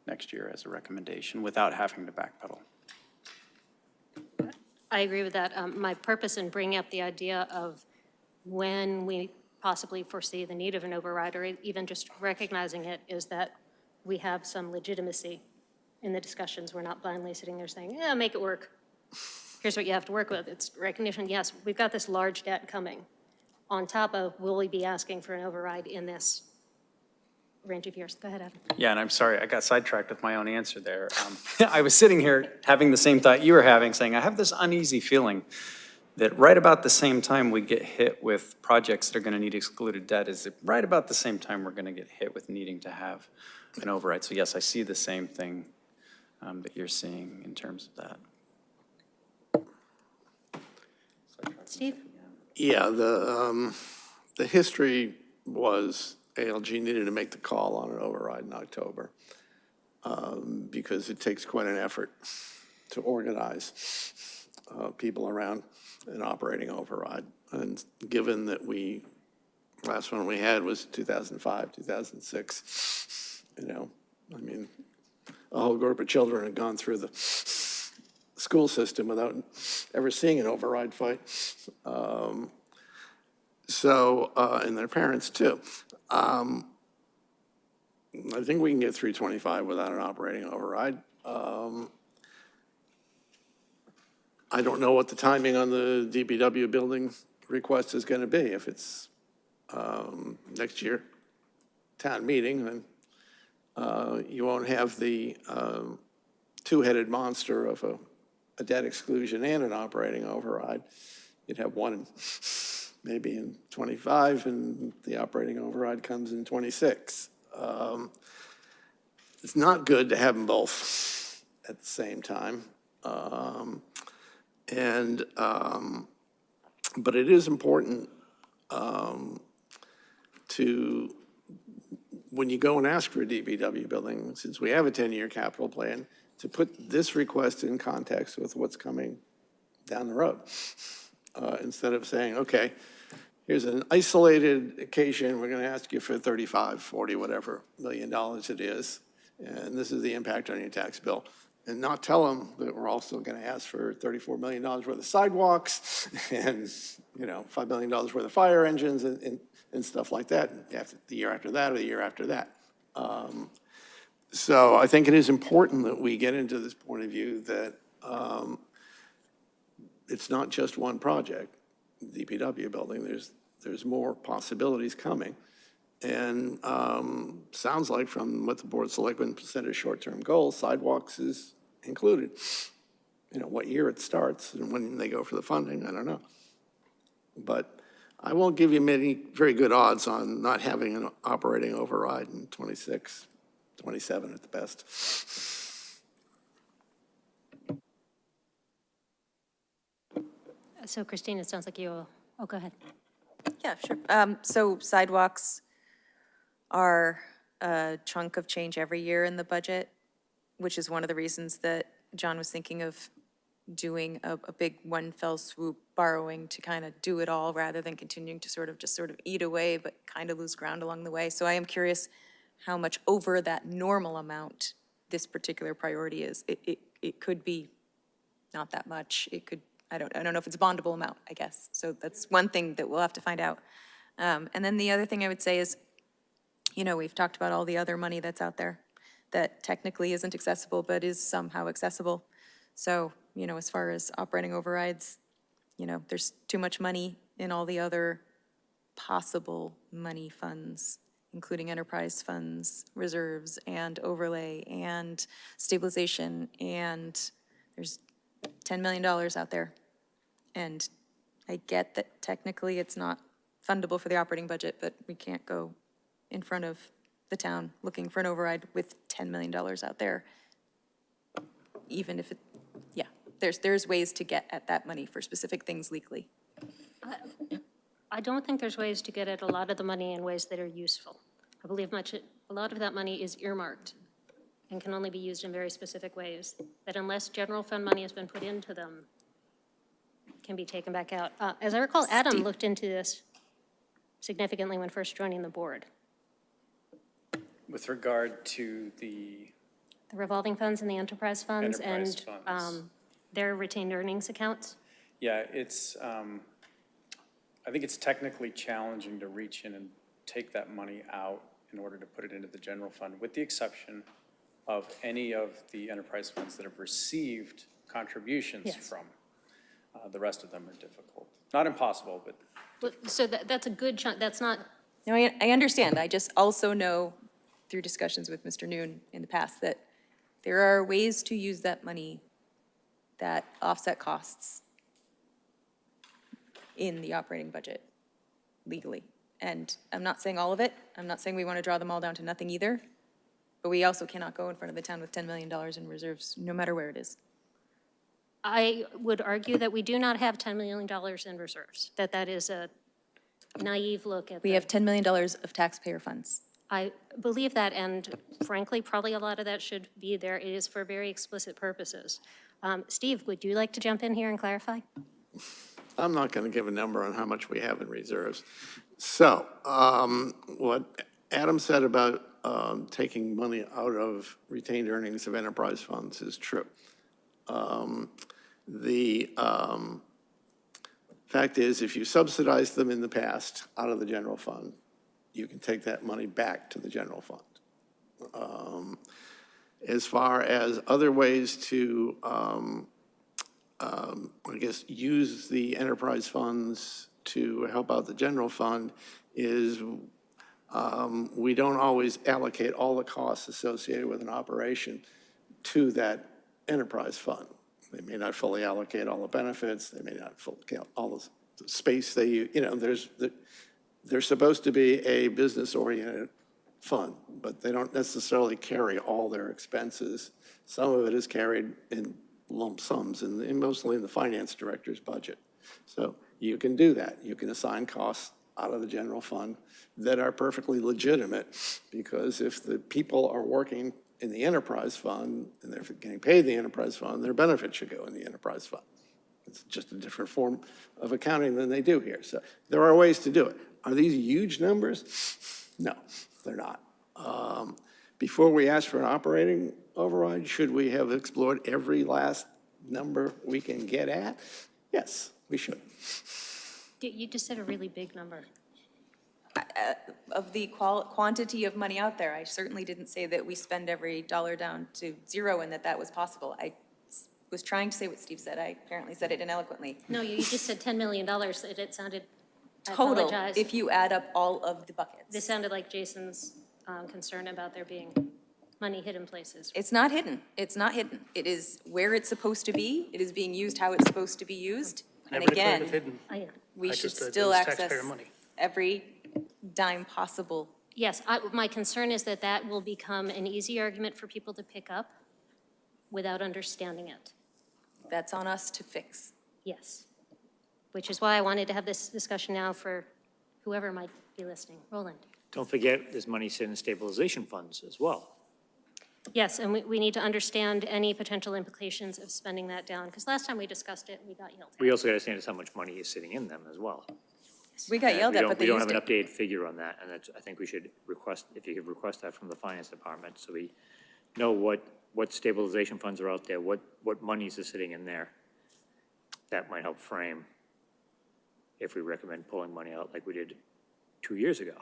next year as a recommendation without having to backpedal. I agree with that. My purpose in bringing up the idea of when we possibly foresee the need of an override, or even just recognizing it, is that we have some legitimacy in the discussions. We're not blindly sitting there saying, yeah, make it work. Here's what you have to work with. It's recognition, yes, we've got this large debt coming. On top of, will we be asking for an override in this range of years? Go ahead, Adam. Yeah, and I'm sorry, I got sidetracked with my own answer there. I was sitting here having the same thought you were having, saying, I have this uneasy feeling that right about the same time we get hit with projects that are going to need excluded debt is right about the same time we're going to get hit with needing to have an override. So yes, I see the same thing that you're seeing in terms of that. Steve? Yeah, the history was ALG needed to make the call on an override in October because it takes quite an effort to organize people around an operating override. And given that last one we had was 2005, 2006, I mean, a whole group of children had gone through the school system without ever seeing an override fight. And their parents too. I think we can get 325 without an operating override. I don't know what the timing on the DPW building request is going to be. If it's next year, town meeting, then you won't have the two-headed monster of a debt exclusion and an operating override. You'd have one maybe in '25, and the operating override comes in '26. It's not good to have them both at the same time. But it is important to, when you go and ask for a DPW building, since we have a 10-year capital plan, to put this request in context with what's coming down the road. Instead of saying, okay, here's an isolated occasion, we're going to ask you for 35, 40, whatever $million it is, and this is the impact on your tax bill. And not tell them that we're also going to ask for $34 million worth of sidewalks and, $5 million worth of fire engines and stuff like that, the year after that or the year after that. So I think it is important that we get into this point of view that it's not just one project, DPW building. There's more possibilities coming. And sounds like from what the Board of Selectmen said as short-term goals, sidewalks is included. What year it starts and when they go for the funding, I don't know. But I won't give you many very good odds on not having an operating override in '26, '27 at the best. So Christine, it sounds like you, oh, go ahead. Yeah, sure. So sidewalks are a chunk of change every year in the budget, which is one of the reasons that John was thinking of doing a big one fell swoop borrowing to kind of do it all rather than continuing to sort of eat away, but kind of lose ground along the way. So I am curious how much over that normal amount this particular priority is. It could be not that much. It could, I don't know if it's a bondable amount, I guess. So that's one thing that we'll have to find out. And then the other thing I would say is, you know, we've talked about all the other money that's out there that technically isn't accessible, but is somehow accessible. So, you know, as far as operating overrides, you know, there's too much money in all the other possible money funds, including enterprise funds, reserves, and overlay, and stabilization, and there's $10 million out there. And I get that technically it's not fundable for the operating budget, but we can't go in front of the town looking for an override with $10 million out there. Even if it, yeah, there's ways to get at that money for specific things legally. I don't think there's ways to get at a lot of the money in ways that are useful. I believe a lot of that money is earmarked and can only be used in very specific ways, that unless general fund money has been put into them, can be taken back out. As I recall, Adam looked into this significantly when first joining the board. With regard to the The revolving funds and the enterprise funds enterprise and funds. their retained earnings accounts. Yeah, it's, I think it's technically challenging to reach in and take that money out in order to put it into the general fund, with the exception of any of the enterprise funds that have received contributions Yes. from. The rest of them are difficult. Not impossible, but So that's a good chunk, that's not, No, I understand. I just also know through discussions with Mr. Noon in the past that there are ways to use that money that offset costs in the operating budget legally. And I'm not saying all of it. I'm not saying we want to draw them all down to nothing either. But we also cannot go in front of the town with $10 million in reserves, no matter where it is. I would argue that we do not have $10 million in reserves, that is a naive look at We the- have $10 million of taxpayer funds. I believe that, and frankly, probably a lot of that should be there. It is for very explicit purposes. Steve, would you like to jump in here and clarify? I'm not going to give a number on how much we have in reserves. So what Adam said about taking money out of retained earnings of enterprise funds is true. The fact is, if you subsidized them in the past out of the general fund, you can take that money back to the general fund. As far as other ways to, I guess, use the enterprise funds to help out the general fund is we don't always allocate all the costs associated with an operation to that enterprise fund. They may not fully allocate all the benefits. They may not fully allocate all the space they use. You know, they're supposed to be a business-oriented fund, but they don't necessarily carry all their expenses. Some of it is carried in lump sums, and mostly in the finance director's budget. So you can do that. You can assign costs out of the general fund that are perfectly legitimate, because if the people are working in the enterprise fund and they're getting paid in the enterprise fund, their benefits should go in the enterprise fund. It's just a different form of accounting than they do here. So there are ways to do it. Are these huge numbers? No, they're not. Before we ask for an operating override, should we have explored every last number we can get at? Yes, we should. You just said a really big number. Of the quantity of money out there, I certainly didn't say that we spend every dollar down to zero and that was possible. I was trying to say what Steve said. I apparently said it ineloquently. No, you just said $10 million. It sounded, I Total, apologize. if you add up all of the buckets. This sounded like Jason's concern about there being money hidden places. It's not hidden. It's not hidden. It is where it's supposed to be. It is being used how it's supposed to be used. And Never declared it again, hidden. we I should just said it still was access taxpayer money. every dime possible. Yes, my concern is that that will become an easy argument for people to pick up without understanding it. That's on us to fix. Yes. which is why I wanted to have this discussion now for whoever might be listening. Roland? Don't forget, there's money sitting in stabilization funds as well. Yes, and we need to understand any potential implications of spending that down, because last time we discussed it, we got yelled at. We also got to understand how much money is sitting in them as well. We got yelled at, but they We don't used have an it. updated figure on that, and that's, I think we should request, if you could request that from the finance department, so we know what stabilization funds are out there, what monies are sitting in there. That might help frame if we recommend pulling money out like we did 2 years ago.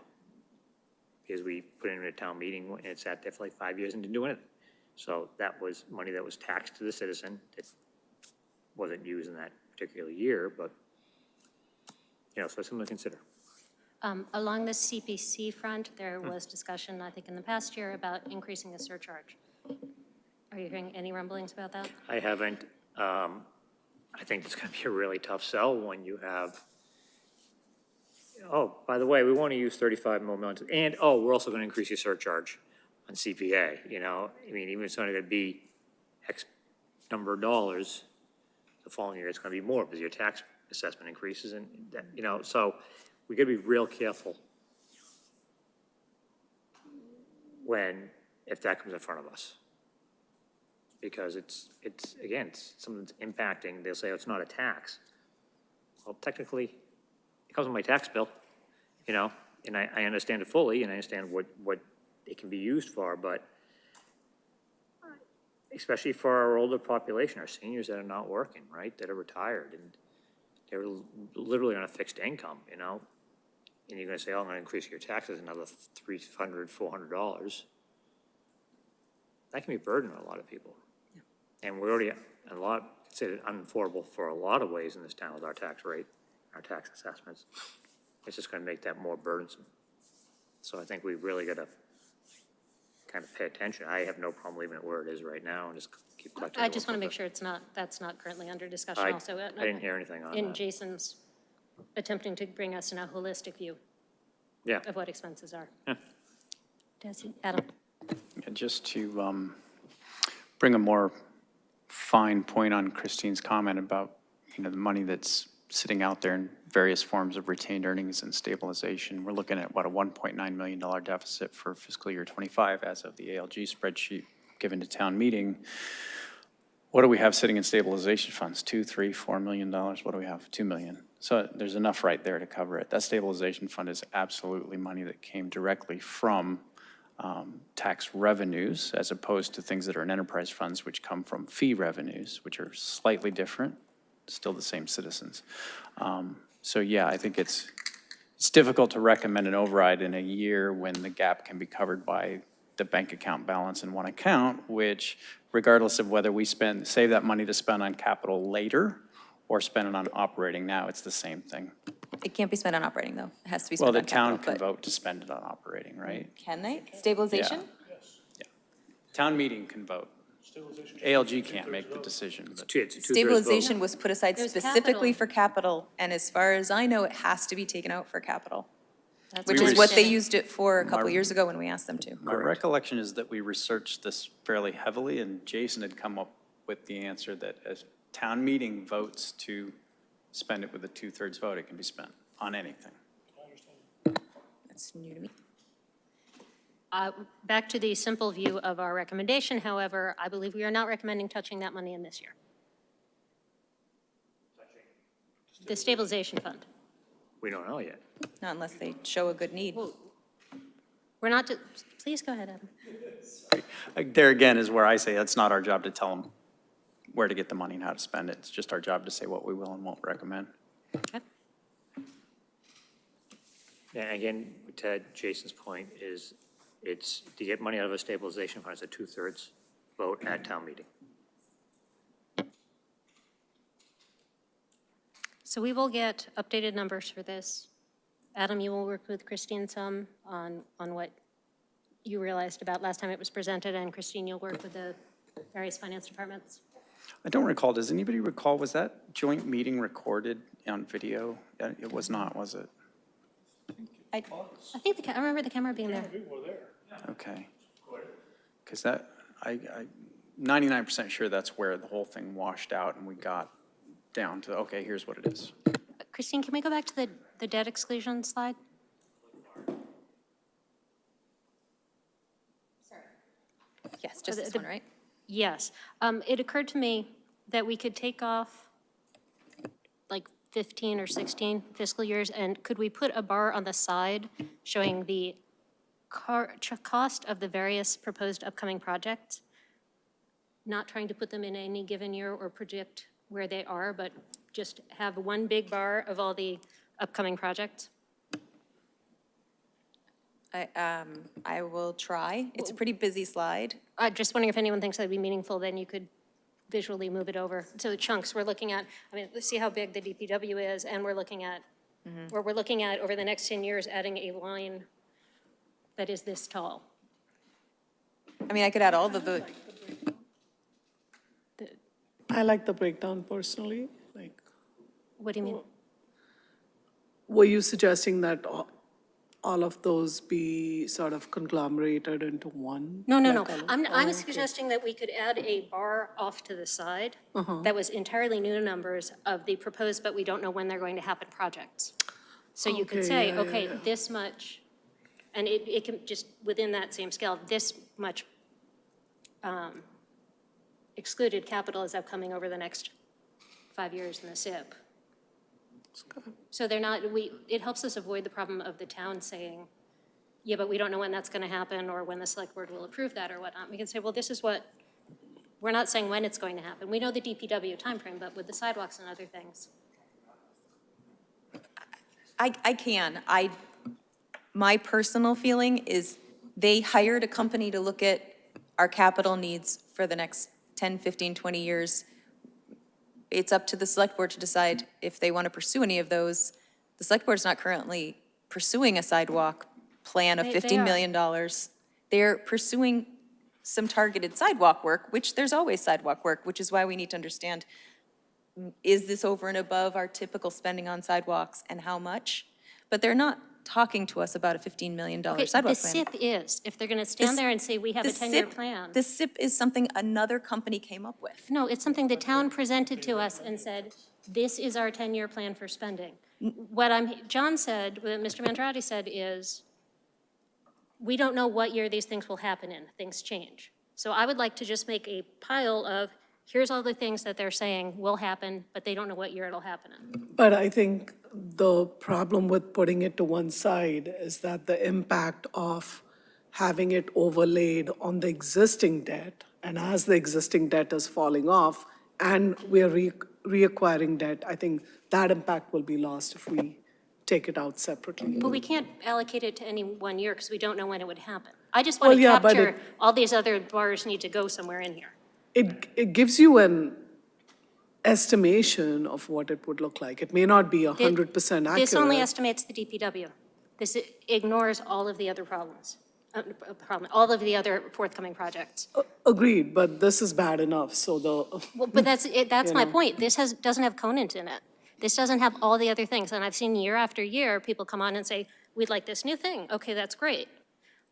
Because we put it in a town meeting and it sat there for like 5 years and didn't do anything. So that was money that was taxed to the citizen. It wasn't used in that particular year, but, you know, so it's something to consider. Along the CPC front, there was discussion, I think, in the past year about increasing the surcharge. Are you hearing any rumblings about that? I haven't, I think it's gonna be a really tough sell when you have, oh, by the way, we want to use 35 million, and, oh, we're also gonna increase your surcharge on CPA, you know? I mean, even if it's only gonna be X number of dollars, the following year it's gonna be more because your tax assessment increases and that, you know, so we gotta be real careful if that comes in front of us. Because it's again, it's something that's impacting, they'll say, oh, it's not a tax. Well, technically, it comes with my tax bill, you know, and I understand it fully, and I understand what it can be used for, but especially for our older population, our seniors that are not working, right, that are retired, and they're literally on a fixed income, you know, and you're gonna say, oh, I'm gonna increase your taxes another $300, $400. That can be a burden on a lot of people. And we're already considered unaffordable for a lot of ways in this town with our tax rate, our tax assessments. It's just gonna make that more burdensome. So I think we've really gotta kind of pay attention. I have no problem leaving it where it is right now and just keep collecting. I just want to make sure that's not currently under discussion I also. didn't hear anything on In that. Jason's attempting to bring us in a holistic view Yeah, of what expenses are. Yeah. Desi, Adam? Yeah, just to bring a more fine point on Christine's comment about, you know, the money that's sitting out there in various forms of retained earnings and stabilization. We're looking at, what, a $1.9 million deficit for fiscal year '25 as of the ALG spreadsheet given to town meeting. What do we have sitting in stabilization funds? $2, $3, $4 million? What do we have? $2 million. So there's enough right there to cover it. That stabilization fund is absolutely money that came directly from tax revenues, as opposed to things that are in enterprise funds, which come from fee revenues, which are slightly different, still the same citizens. So yeah, I think it's difficult to recommend an override in a year when the gap can be covered by the bank account balance in one account, which regardless of whether we save that money to spend on capital later or spend it on operating now, it's the same thing. It can't be spent on operating, though. It has to be Well, spent the on capital. town can but- vote to spend it on operating, right? Can they? Stabilization? Yeah. Town meeting can vote. ALG can't make the decision, but it's a two-thirds vote. Stabilization was put aside There's specifically capital. for capital, and as far as I know, it has to be taken out for capital, That's which my is what they understanding. used it for a couple My- years ago when we asked them to. my recollection is that we researched this fairly heavily, and Jason had come up with the answer that as town meeting votes to spend it with a 2/3 vote, it can be spent on anything. That's new to me. Back to the simple view of our recommendation, however, I believe we are not recommending touching that money in this year. The stabilization fund. We don't know yet. Not unless they show a good need. We're not, please go ahead, Adam. There again is where I say it's not our job to tell them where to get the money and how to spend it. It's just our job to say what we will and won't recommend. Okay. And again, to Jason's point, is it's to get money out of a stabilization fund, it's a 2/3 vote at town meeting. So we will get updated numbers for this. Adam, you will work with Christine some on what you realized about last time it was presented, and Christine, you'll work with the various finance departments. I don't recall, does anybody recall, was that joint meeting recorded on video? It was not, was it? I think I remember the camera being there. Okay. Because that, I 99% sure that's where the whole thing washed out and we got down to, okay, here's what it is. Christine, can we go back to the debt exclusion slide? Yes, just this one, right? Yes. It occurred to me that we could take off like 15 or 16 fiscal years, and could we put a bar on the side showing the cost of the various proposed upcoming projects? Not trying to put them in any given year or predict where they are, but just have one big bar of all the upcoming projects? I will try. It's a pretty busy slide. Just wondering if anyone thinks that'd be meaningful, then you could visually move it over. So the chunks we're looking at, I mean, let's see how big the DPW is, and we're looking at, or we're looking at over the next 10 years, adding a line that is this tall. I mean, I could add all the, I like the breakdown personally, like, What do you mean? were you suggesting that all of those be sort of conglomerated into one? No, no, no. like I'm suggesting that we could add a bar off to the side that was entirely new numbers of the proposed, but we don't know when they're going to happen projects. So you could Okay, say, yeah, okay, this much, and it can just, within that same scale, this much excluded capital is upcoming over the next 5 years in the SIP. So they're not, it helps us avoid the problem of the town saying, yeah, but we don't know when that's going to happen or when the select board will approve that or whatnot. We can say, well, this is what, we're not saying when it's going to happen. We know the DPW timeframe, but with the sidewalks and other things. my personal feeling is they hired a company to look at our capital needs for the next 10, 15, 20 years. It's up to the select board to decide if they want to pursue any of those. The select board is not currently pursuing a sidewalk plan of They $15 are. million. They're pursuing some targeted sidewalk work, which there's always sidewalk work, which is why we need to understand, is this over and above our typical spending on sidewalks and how much? But they're not talking to us about a $15 million Okay, sidewalk the plan. SIP is, if they're going to stand there and say, we have a The 10-year SIP plan. The SIP is something another company came up with. No, it's something the town presented to us and said, this is our 10-year plan for spending. What John said, what Mr. Mandrati said is, we don't know what year these things will happen in. Things change. So I would like to just make a pile of, here's all the things that they're saying will happen, but they don't know what year it'll happen in. But I think the problem with putting it to one side is that the impact of having it overlaid on the existing debt, and as the existing debt is falling off, and we're reacquiring debt, I think that impact will be lost if we take it out separately. But we can't allocate it to any one year because we don't know when it would happen. I just want Well, to yeah, but capture, all these other bars need to go somewhere in here. It gives you an estimation of what it would look like. It may not be 100% accurate. This only estimates the DPW. This ignores all of the other problems, all of the other forthcoming projects. Agreed, but this is bad enough, so Well, but that's my know. point. This doesn't have Conant in it. This doesn't have all the other things. And I've seen year after year, people come on and say, we'd like this new thing. Okay, that's great.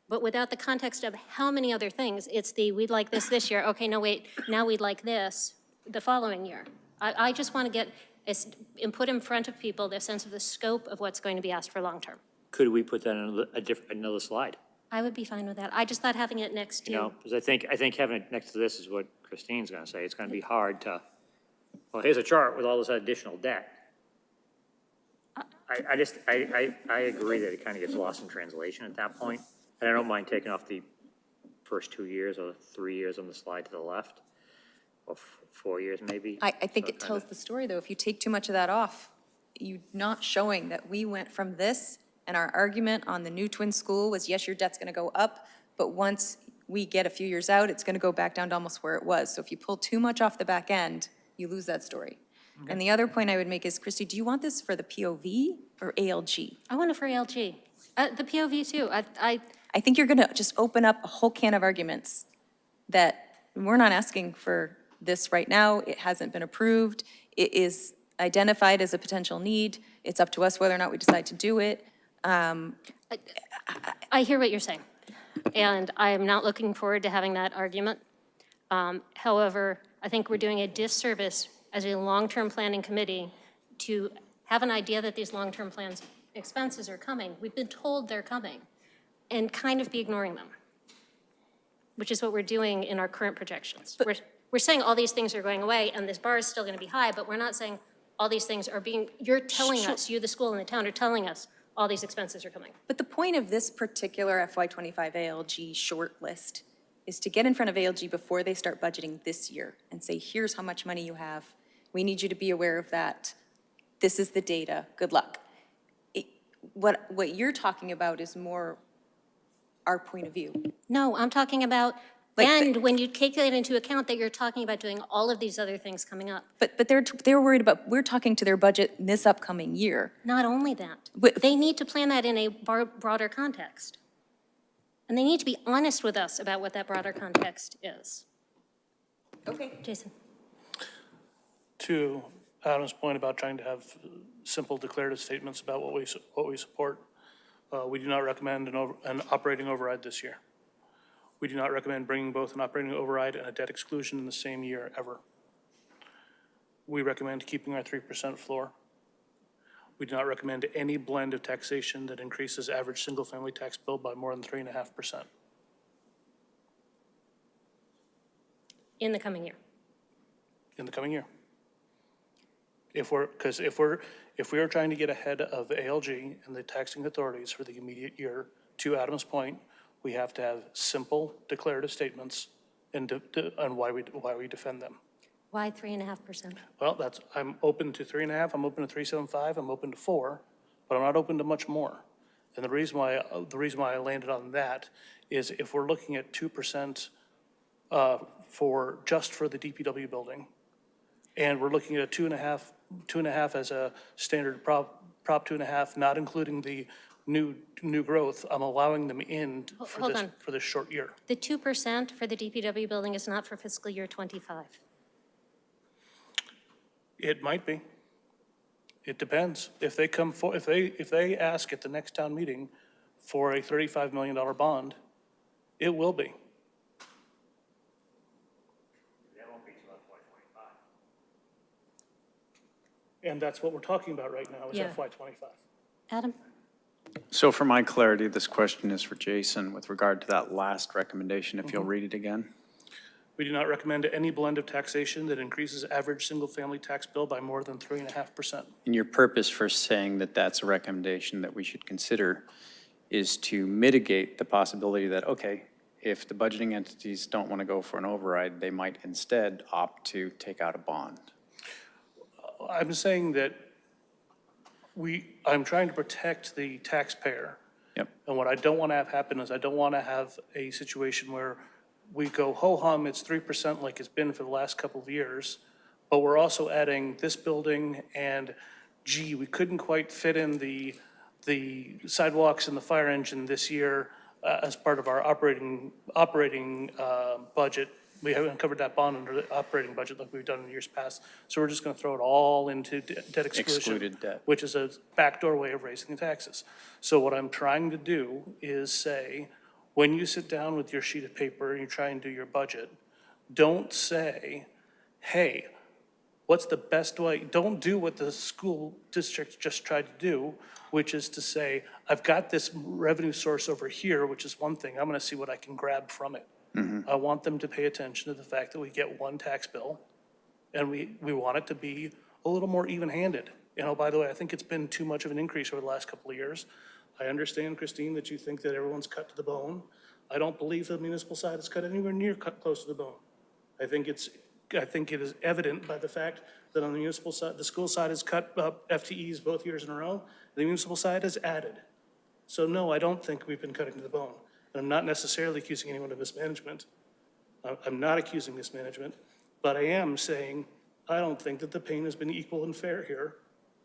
But without the context of how many other things, it's the, we'd like this year. Okay, no, wait, now we'd like this the following year. I just want to get and put in front of people the sense of the scope of what's going to be asked for long-term. Could we put that in another slide? I would be fine with that. I just thought having it next You know, to, because I think having it next to this is what Christine's going to say. It's going to be hard to, well, here's a chart with all this additional debt. I agree that it kind of gets lost in translation at that point. And I don't mind taking off the first 2 years or 3 years on the slide to the left, or 4 years maybe. I think So it tells the story, though. If you take too much of that off, you're not showing that we went from this, and our argument on the new twin school was, yes, your debt's going to go up, but once we get a few years out, it's going to go back down to almost where it was. So if you pull too much off the back end, you lose that story. And the other point I would make is, Christy, do you want this for the POV or ALG? I want it for ALG. The POV too. I think you're going to just open up a whole can of arguments that we're not asking for this right now. It hasn't been approved. It is identified as a potential need. It's up to us whether or not we decide to do it. I hear what you're saying, and I am not looking forward to having that argument. However, I think we're doing a disservice as a long-term planning committee to have an idea that these long-term plans expenses are coming. We've been told they're coming, and kind of be ignoring them, which is what we're doing in our current projections. We're saying all these things are going away, and this bar is still going to be high, but we're not saying all these things are being, you're telling us, you, the school and the town, are telling us all these expenses are coming. But the point of this particular FY25 ALG short list is to get in front of ALG before they start budgeting this year and say, here's how much money you have. We need you to be aware of that. This is the data. Good luck. What you're talking about is more our point of view. No, I'm talking about, and when you take that into account that you're talking about doing all of these other things coming up. But they're worried about, we're talking to their budget in this upcoming year. Not only that, But- they need to plan that in a broader context. And they need to be honest with us about what that broader context is. Okay. Jason? To Adam's point about trying to have simple declarative statements about what we support, we do not recommend an operating override this year. We do not recommend bringing both an operating override and a debt exclusion in the same year ever. We recommend keeping our 3% floor. We do not recommend any blend of taxation that increases average single-family tax bill by more than 3.5%. In the coming year. In the coming year. If we are trying to get ahead of ALG and the taxing authorities for the immediate year, to Adam's point, we have to have simple declarative statements and why we defend them. Why 3.5%? Well, I'm open to 3.5, I'm open to 3.75, I'm open to 4, but I'm not open to much more. And the reason why I landed on that is if we're looking at 2% for the DPW building, and we're looking at a 2.5 as a standard prop 2.5, not including the new growth, I'm allowing them in for this short year. The 2% for the DPW building is not for fiscal year '25. It might be. It depends. If they ask at the next town meeting for a $35 million bond, it will be. That won't be till FY25. And that's what we're talking about right now is Yeah. FY25. Adam? So for my clarity, this question is for Jason with regard to that last recommendation, if you'll read it again. We do not recommend any blend of taxation that increases average single-family tax bill by more than 3.5%. And your purpose for saying that that's a recommendation that we should consider is to mitigate the possibility that, okay, if the budgeting entities don't want to go for an override, they might instead opt to take out a bond. I'm saying that I'm trying to protect the taxpayer. Yep. And what I don't want to have happen is I don't want to have a situation where we go, ho-hum, it's 3% like it's been for the last couple of years, but we're also adding this building and, gee, we couldn't quite fit in the sidewalks and the fire engine this year as part of our operating budget. We haven't covered that bond under the operating budget like we've done in years past. So we're just going to throw it all into debt exclusion. Excluded debt. Which is a backdoor way of raising the taxes. So what I'm trying to do is say, when you sit down with your sheet of paper and you try and do your budget, don't say, hey, what's the best way? Don't do what the school district just tried to do, which is to say, I've got this revenue source over here, which is one thing. I'm going to see what I can grab from it. I want them to pay attention to the fact that we get one tax bill, and we want it to be a little more even-handed. You know, by the way, I think it's been too much of an increase over the last couple of years. I understand, Christine, that you think that everyone's cut to the bone. I don't believe the municipal side is cut anywhere near close to the bone. I think it is evident by the fact that on the municipal side, the school side has cut FTEs both years in a row. The municipal side has added. So no, I don't think we've been cutting to the bone. And I'm not necessarily accusing anyone of mismanagement. I'm not accusing mismanagement, but I am saying I don't think that the pain has been equal and fair here.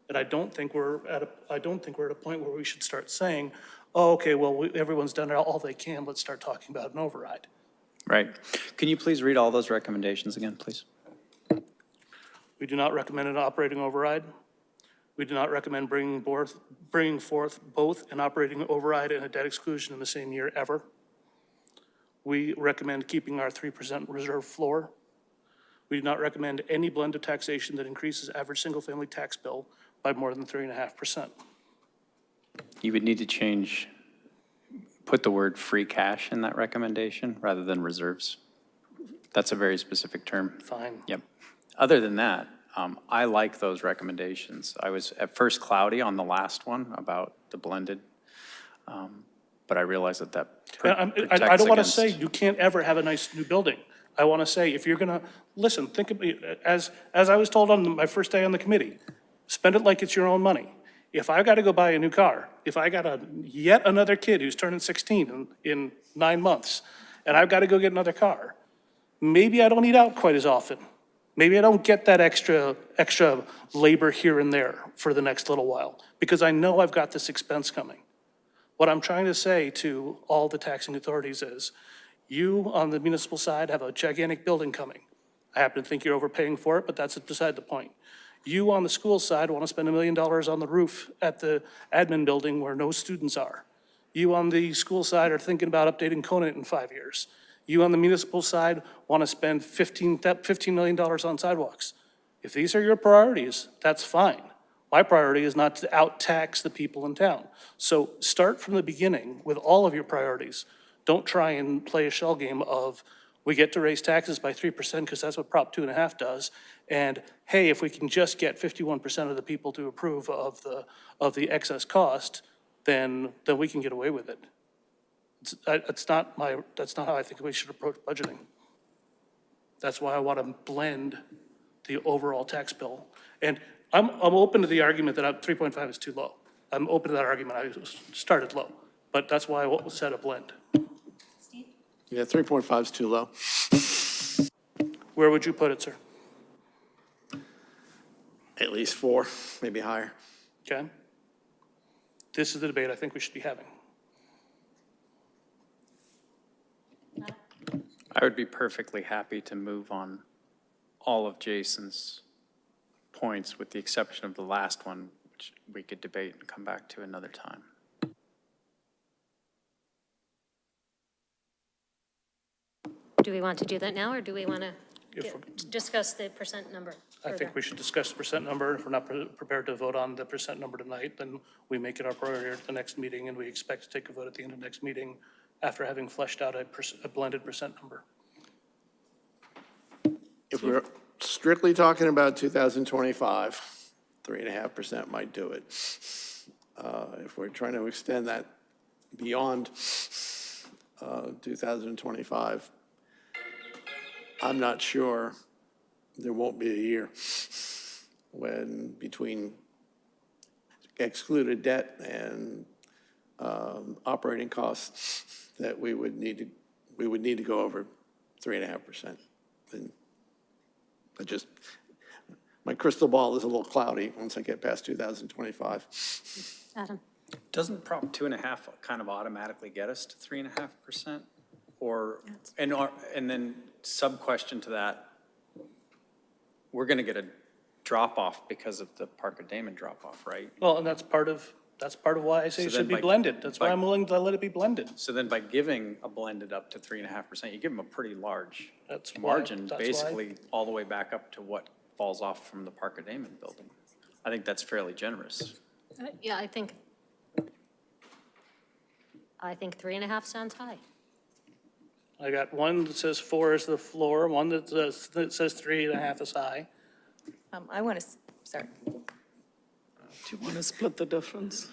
And I don't think we're at a point where we should start saying, oh, okay, well, everyone's done all they can. Let's start talking about an override. Right. Can you please read all those recommendations again, please? We do not recommend an operating override. We do not recommend bringing forth both an operating override and a debt exclusion in the same year ever. We recommend keeping our 3% reserve floor. We do not recommend any blend of taxation that increases average single-family tax bill by more than 3.5%. You would need to change, put the word free cash in that recommendation rather than reserves. That's a very specific term. Fine. Yep. Other than that, I like those recommendations. I was at first cloudy on the last one about the blended, but I realized that protects I don't want to against- say you can't ever have a nice new building. I want to say, if you're going to, listen, think of it, as I was told on my first day on the committee, spend it like it's your own money. If I got to go buy a new car, if I got yet another kid who's turning 16 in 9 months, and I've got to go get another car, maybe I don't eat out quite as often. Maybe I don't get that extra labor here and there for the next little while, because I know I've got this expense coming. What I'm trying to say to all the taxing authorities is, you on the municipal side have a gigantic building coming. I happen to think you're overpaying for it, but that's beside the point. You on the school side want to spend $1 million on the roof at the admin building where no students are. You on the school side are thinking about updating Conant in 5 years. You on the municipal side want to spend $15 million on sidewalks. If these are your priorities, that's fine. My priority is not to out-tax the people in town. So start from the beginning with all of your priorities. Don't try and play a shell game of, we get to raise taxes by 3% because that's what Prop 2.5 does. And hey, if we can just get 51% of the people to approve of the excess cost, then we can get away with it. That's not how I think we should approach budgeting. That's why I want to blend the overall tax bill. And I'm open to the argument that 3.5 is too low. I'm open to that argument. I started low, but that's why I said a blend. Yeah, 3.5 is too low. Where would you put it, sir? At least 4, maybe higher. Okay? This is the debate I think we should be having. I would be perfectly happy to move on all of Jason's points with the exception of the last one, which we could debate and come back to another time. Do we want to do that now, or do we want to If- discuss the percent number I further? think we should discuss the percent number. If we're not prepared to vote on the percent number tonight, then we make it our priority at the next meeting, and we expect to take a vote at the end of next meeting after having fleshed out a blended percent number. If we're strictly talking about 2025, 3.5% might do it. If we're trying to extend that beyond 2025, I'm not sure there won't be a year when between excluded debt and operating costs that we would need to go over 3.5%. And my crystal ball is a little cloudy once I get past 2025. Adam? Doesn't Prop 2.5 kind of automatically get us to 3.5%? Or, and then sub-question to that, we're going to get a drop-off because of the Park of Damon drop-off, right? Well, and that's part of why I say it So should then be blended. That's why by- I'm willing to let it be blended. So then by giving a blended up to 3.5%, you give them a pretty large That's why- margin, that's why- basically all the way back up to what falls off from the Park of Damon building. I think that's fairly generous. Yeah, I think 3.5 sounds high. I got one that says 4 is the floor, one that says 3.5 is high. I want to, sorry. Do you want to split the difference?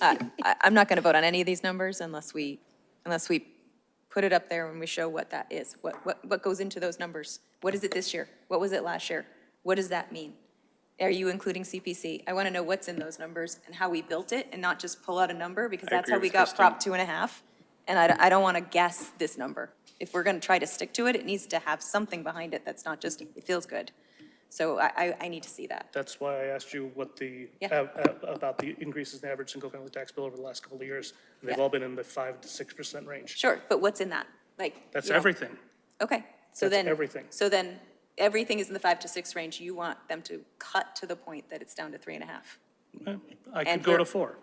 I'm not going to vote on any of these numbers unless we put it up there and we show what that is. What goes into those numbers? What is it this year? What was it last year? What does that mean? Are you including CPC? I want to know what's in those numbers and how we built it and not just pull out a number, because that's how agree we with got Prop 2.5. And I don't want to guess this number. If we're going to try to stick to it, it needs to have something behind it that's not just, it feels good. So I need to see that. That's why I asked you what Yeah. about the increases in the average single-family tax bill over the last couple of years. And they've Yeah. all been in the 5 to 6% range. Sure, but what's in that? Like, That's you know, everything. Okay, so That's then. everything. So then, everything is in the 5 to 6 range. You want them to cut to the point that it's down to 3.5. I And could go to we're- 4.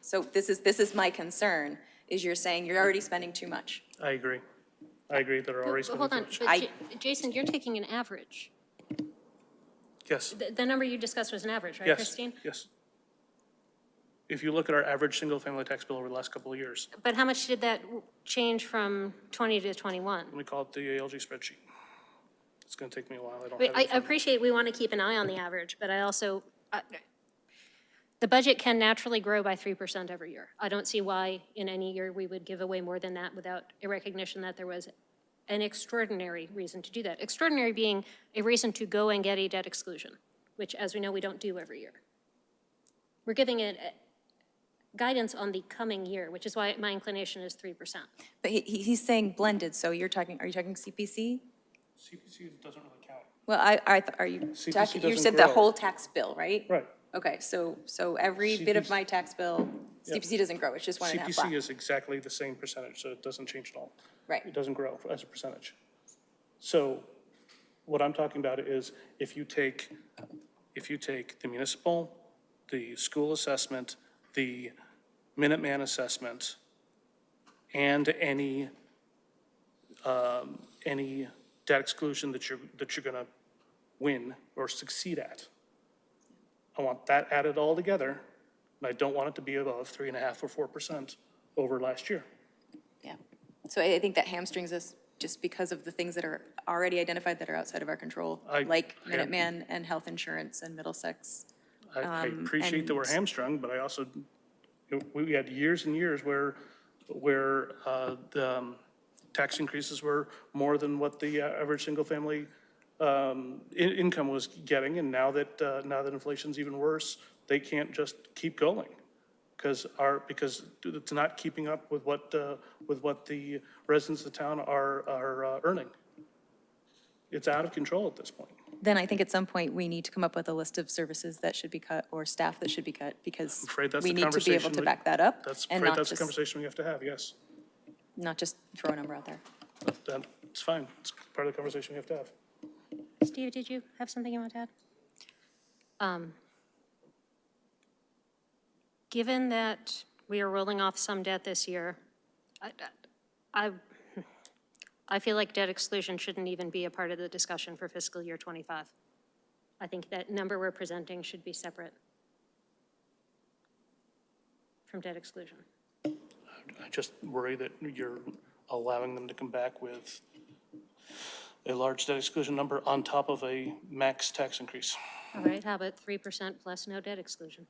So this is my concern, is you're saying you're already spending too much. I agree. I agree that are already But hold spending on, too much. but Jason, you're taking an average. Yes, The number you discussed was an average, right, yes, Christine? yes. If you look at our average single-family tax bill over the last couple of years, But how much did that change from 20 to 21? we call it the ALG spreadsheet. It's going to take me a while. I don't I have it. I in front of me. appreciate we want to keep an eye on the average, but I also, the budget can naturally grow by 3% every year. I don't see why in any year we would give away more than that without a recognition that there was an extraordinary reason to do that. Extraordinary being a reason to go and get a debt exclusion, which, as we know, we don't do every year. We're giving it guidance on the coming year, which is why my inclination is 3%. But he's saying blended, so are you talking CPC? CPC doesn't really count. Well, are you CPC talking, you doesn't said the grow. whole tax bill, right? Right. Okay, so every bit of CPC my tax bill, CPC doesn't grow, it's just 1.5 CPC flat. is exactly the same percentage, so it doesn't change at all. Right. It doesn't grow as a percentage. So what I'm talking about is if you take the municipal, the school assessment, the Minuteman assessment, and any debt exclusion that you're gonna win or succeed at, I want that added all together, and I don't want it to be above 3.5 or 4% over last year. Yeah, so I think that hamstrings us just because of the things that are already identified that are outside of our control, like Minuteman and health insurance and Middlesex. I appreciate that we're hamstrung, but I also, we had years and years where the tax increases were more than what the average single-family income was getting, and now that inflation's even worse, they can't just keep going because it's not keeping up with what the residents of the town are earning. It's out of control at this point. Then I think at some point, we need to come up with a list of services that should be cut or staff that should be cut because I'm afraid that's we the need to be able conversation to that- back that up That's and afraid not that's a just, conversation we have to have, yes. not just throw a number out there. It's fine. It's part of the conversation we have to have. Steve, did you have something you want to add? Given that we are rolling off some debt this year, I feel like debt exclusion shouldn't even be a part of the discussion for fiscal year '25. I think that number we're presenting should be separate from debt exclusion. I just worry that you're allowing them to come back with a large debt exclusion number on top of a max tax increase. All right, how about 3% plus no debt exclusion?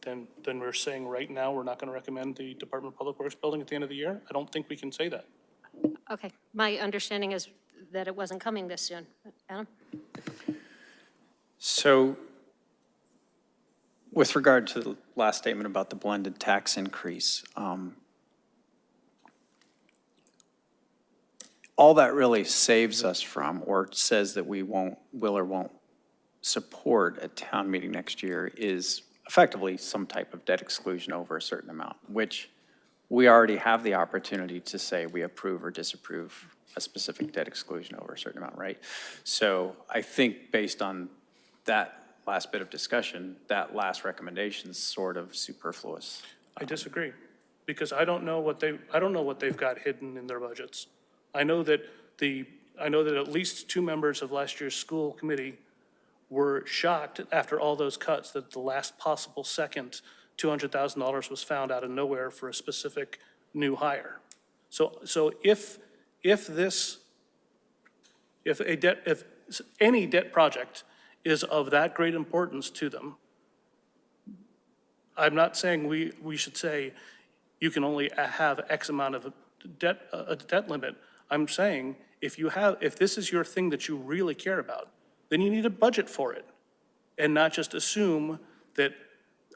Then we're saying right now, we're not going to recommend the Department of Public Works building at the end of the year? I don't think we can say that. Okay, my understanding is that it wasn't coming this soon. Adam? So with regard to the last statement about the blended tax increase, all that really saves us from, or says that we will or won't support at town meeting next year, is effectively some type of debt exclusion over a certain amount, which we already have the opportunity to say we approve or disapprove a specific debt exclusion over a certain amount, right? So I think based on that last bit of discussion, that last recommendation is sort of superfluous. I disagree, because I don't know what they've got hidden in their budgets. I know that at least 2 members of last year's school committee were shocked after all those cuts that the last possible second $200,000 was found out of nowhere for a specific new hire. So if any debt project is of that great importance to them, I'm not saying we should say you can only have X amount of debt, a debt limit. I'm saying if this is your thing that you really care about, then you need a budget for it and not just assume that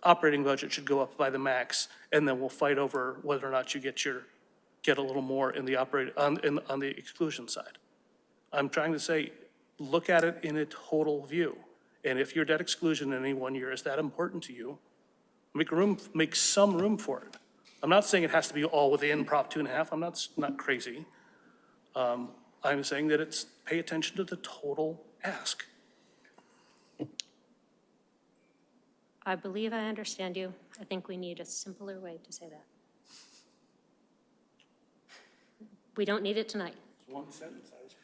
operating budget should go up by the max and then we'll fight over whether or not you get a little more in the on the exclusion side. I'm trying to say, look at it in a total view. And if your debt exclusion in any one year is that important to you, make some room for it. I'm not saying it has to be all within Prop 2.5. I'm not crazy. I'm saying that it's pay attention to the total ask. I believe I understand you. I think we need a simpler way to say that. We don't need it tonight. One sentence, I was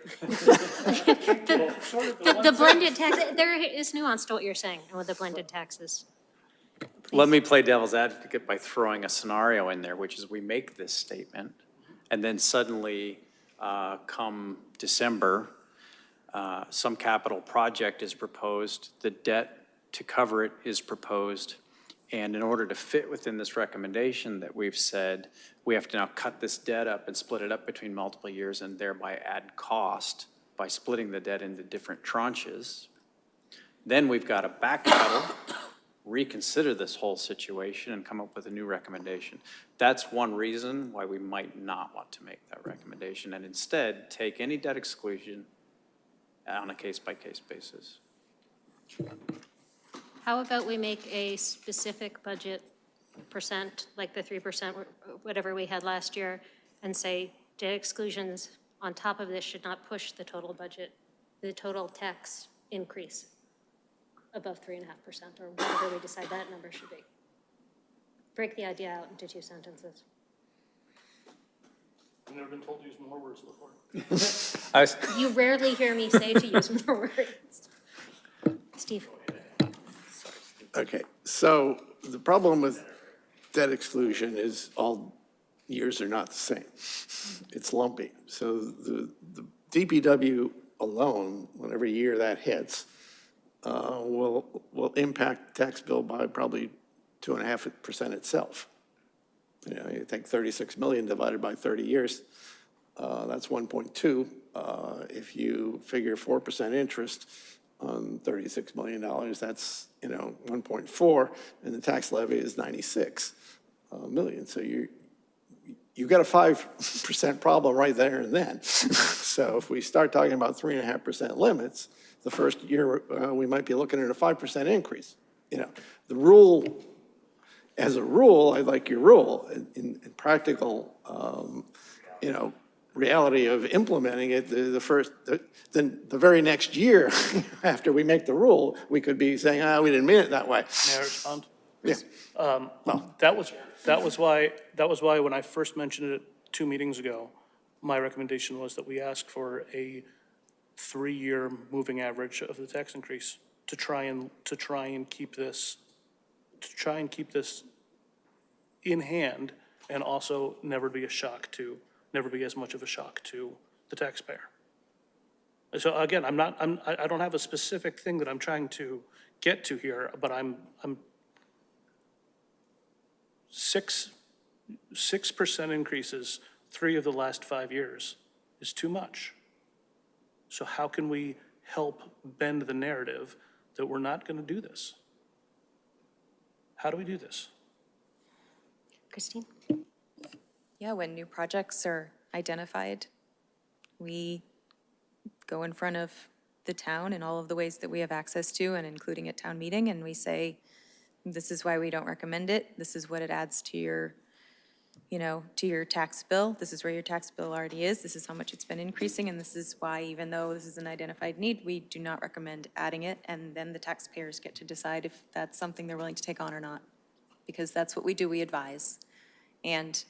The blended tax, there is nuance to what you're saying with the blended taxes. Let me play devil's advocate by throwing a scenario in there, which is we make this statement, and then suddenly, come December, some capital project is proposed, the debt to cover it is proposed, and in order to fit within this recommendation that we've said, we have to now cut this debt up and split it up between multiple years and thereby add cost by splitting the debt into different tranches. Then we've got to backpedal, reconsider this whole situation and come up with a new recommendation. That's one reason why we might not want to make that recommendation and instead take any debt exclusion on a case-by-case basis. How about we make a specific budget percent, like the 3%, whatever we had last year, and say debt exclusions on top of this should not push the total budget, the total tax increase above 3.5%, or whatever we decide that number should be. Break the idea out into 2 sentences. I've never been told to use more words before. You rarely hear me say to use more words. Steve? Okay, so the problem with debt exclusion is all years are not the same. It's lumpy. So the DPW alone, whenever year that hits, will impact the tax bill by probably 2.5% itself. You know, you think 36 million divided by 30 years, that's 1.2. If you figure 4% interest on $36 million, that's, 1.4, and the tax levy is 96 million. So you've got a 5% problem right there and then. So if we start talking about 3.5% limits, the first year we might be looking at a 5% increase. The rule, as a rule, I like your rule. In practical, reality of implementing it, then the very next year after we make the rule, we could be saying, we didn't mean it that way. May I respond? Yeah. That was why when I first mentioned it 2 meetings ago, my recommendation was that we ask for a 3-year moving average of the tax increase to try and keep this in hand, and also never be as much of a shock to the taxpayer. So again, I don't have a specific thing that I'm trying to get to here, but I'm 6% increases 3 of the last 5 years is too much. So how can we help bend the narrative that we're not going to do this? How do we do this? Christine? Yeah, when new projects are identified, we go in front of the town in all of the ways that we have access to, and including at town meeting, and we say, this is why we don't recommend it. This is what it adds to your, to your tax bill. This is where your tax bill already is. This is how much it's been increasing, and this is why, even though this is an identified need, we do not recommend adding it, and then the taxpayers get to decide if that's something they're willing to take on or not, because that's what we do, we advise. And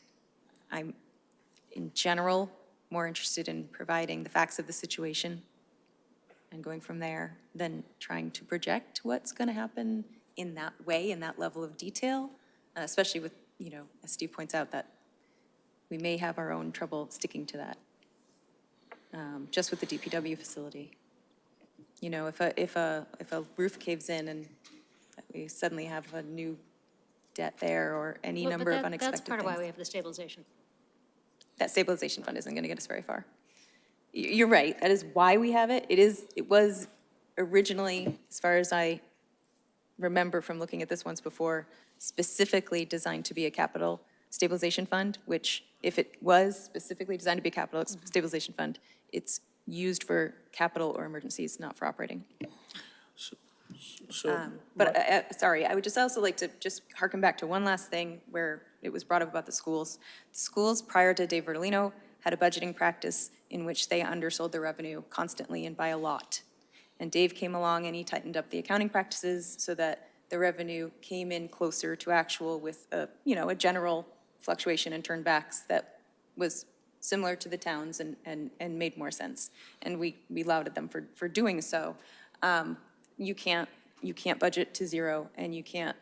I'm, in general, more interested in providing the facts of the situation and going from there than trying to project what's going to happen in that way, in that level of detail, especially with, as Steve points out, that we may have our own trouble sticking to that, just with the DPW facility. If a roof caves in and we suddenly have a new debt there or any Well, number but of unexpected that's part of things. why we have the stabilization. That stabilization fund isn't going to get us very far. You're right, that is why we have it. It was originally, as far as I remember from looking at this once before, specifically designed to be a capital stabilization fund, which if it was specifically designed to be a capital stabilization fund, it's used for capital or emergencies, not for operating. Sorry, I would just also like to just harken back to one last thing where it was brought up about the schools. The schools, prior to Dave Vertolino, had a budgeting practice in which they undersold their revenue constantly and by a lot. And Dave came along and he tightened up the accounting practices so that the revenue came in closer to actual with a general fluctuation in turnbacks that was similar to the towns and made more sense. And we lauded them for doing so. You can't budget to zero, and you can't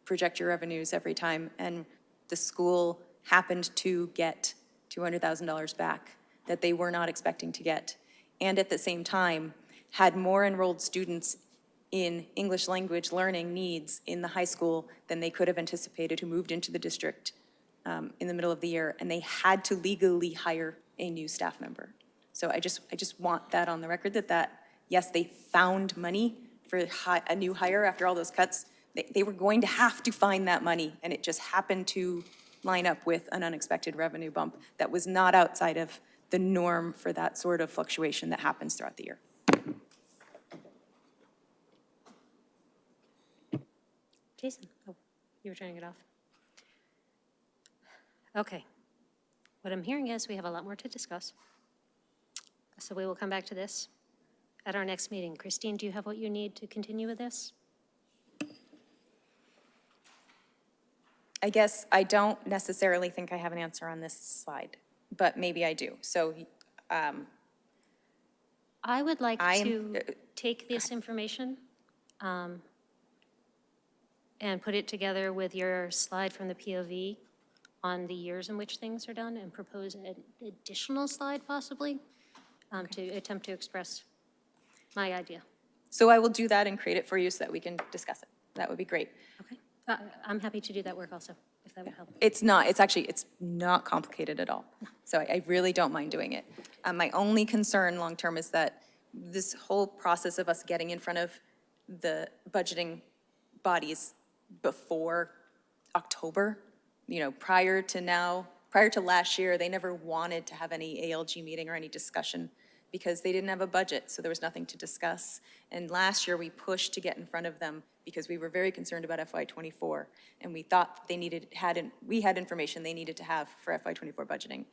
project your revenues every time. And the school happened to get $200,000 back that they were not expecting to get. And at the same time, had more enrolled students in English language learning needs in the high school than they could have anticipated who moved into the district in the middle of the year, and they had to legally hire a new staff member. So I just want that on the record that yes, they found money for a new hire after all those cuts. They were going to have to find that money, and it just happened to line up with an unexpected revenue bump that was not outside of the norm for that sort of fluctuation that happens throughout the year. Jason, oh, you were turning it off. Okay. What I'm hearing is we have a lot more to discuss. So we will come back to this at our next meeting. Christine, do you have what you need to continue with this? I guess I don't necessarily think I have an answer on this slide, but maybe I do. So I would like I am- to take this information and put it together with your slide from the POV on the years in which things are done and propose an additional slide possibly to attempt to express my idea. So I will do that and create it for you so that we can discuss it. That would be great. Okay. I'm happy to do that work also, if that would help. It's not complicated at all. So I really don't mind doing it. My only concern long-term is that this whole process of us getting in front of the budgeting bodies before October, prior to last year, they never wanted to have any ALG meeting or any discussion because they didn't have a budget, so there was nothing to discuss. And last year, we pushed to get in front of them because we were very concerned about FY24, and we thought we had information they needed to have for FY24 budgeting.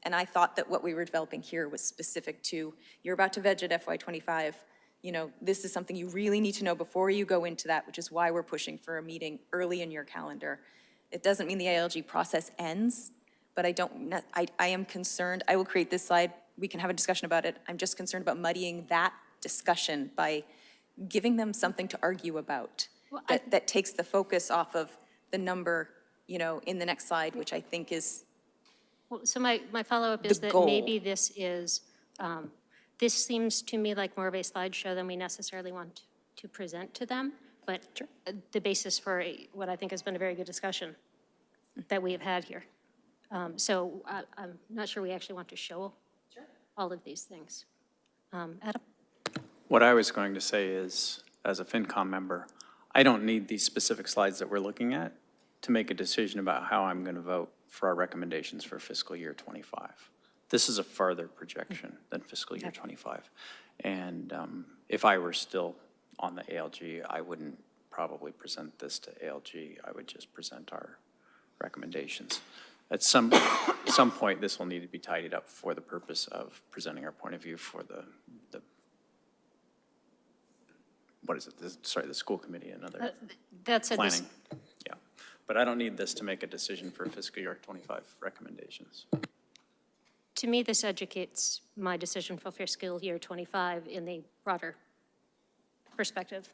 And I thought that what we were developing here was specific to, you're about to budget FY25, this is something you really need to know before you go into that, which is why we're pushing for a meeting early in your calendar. It doesn't mean the ALG process ends, but I am concerned. I will create this slide. We can have a discussion about it. I'm just concerned about muddying that discussion by giving them something to argue about that takes the focus off of the number, in the next slide, which I think is So my follow-up is The that goal. maybe this is, this seems to me like more of a slideshow than we necessarily want to present to them, but the basis for what I think has been a very good discussion that we have had here. So I'm not sure we actually want to show all of these things. Adam? What I was going to say is, as a FinCom member, I don't need these specific slides that we're looking at to make a decision about how I'm going to vote for our recommendations for fiscal year '25. This is a farther projection than fiscal year '25. And if I were still on the ALG, I wouldn't probably present this to ALG. I would just present our recommendations. At some point, this will need to be tidied up for the purpose of presenting our point of view for the what is it? The school committee and other That said, planning. Yeah, but I don't need this to make a decision for fiscal year '25 recommendations. to me, this educates my decision for fiscal year '25 in the broader perspective.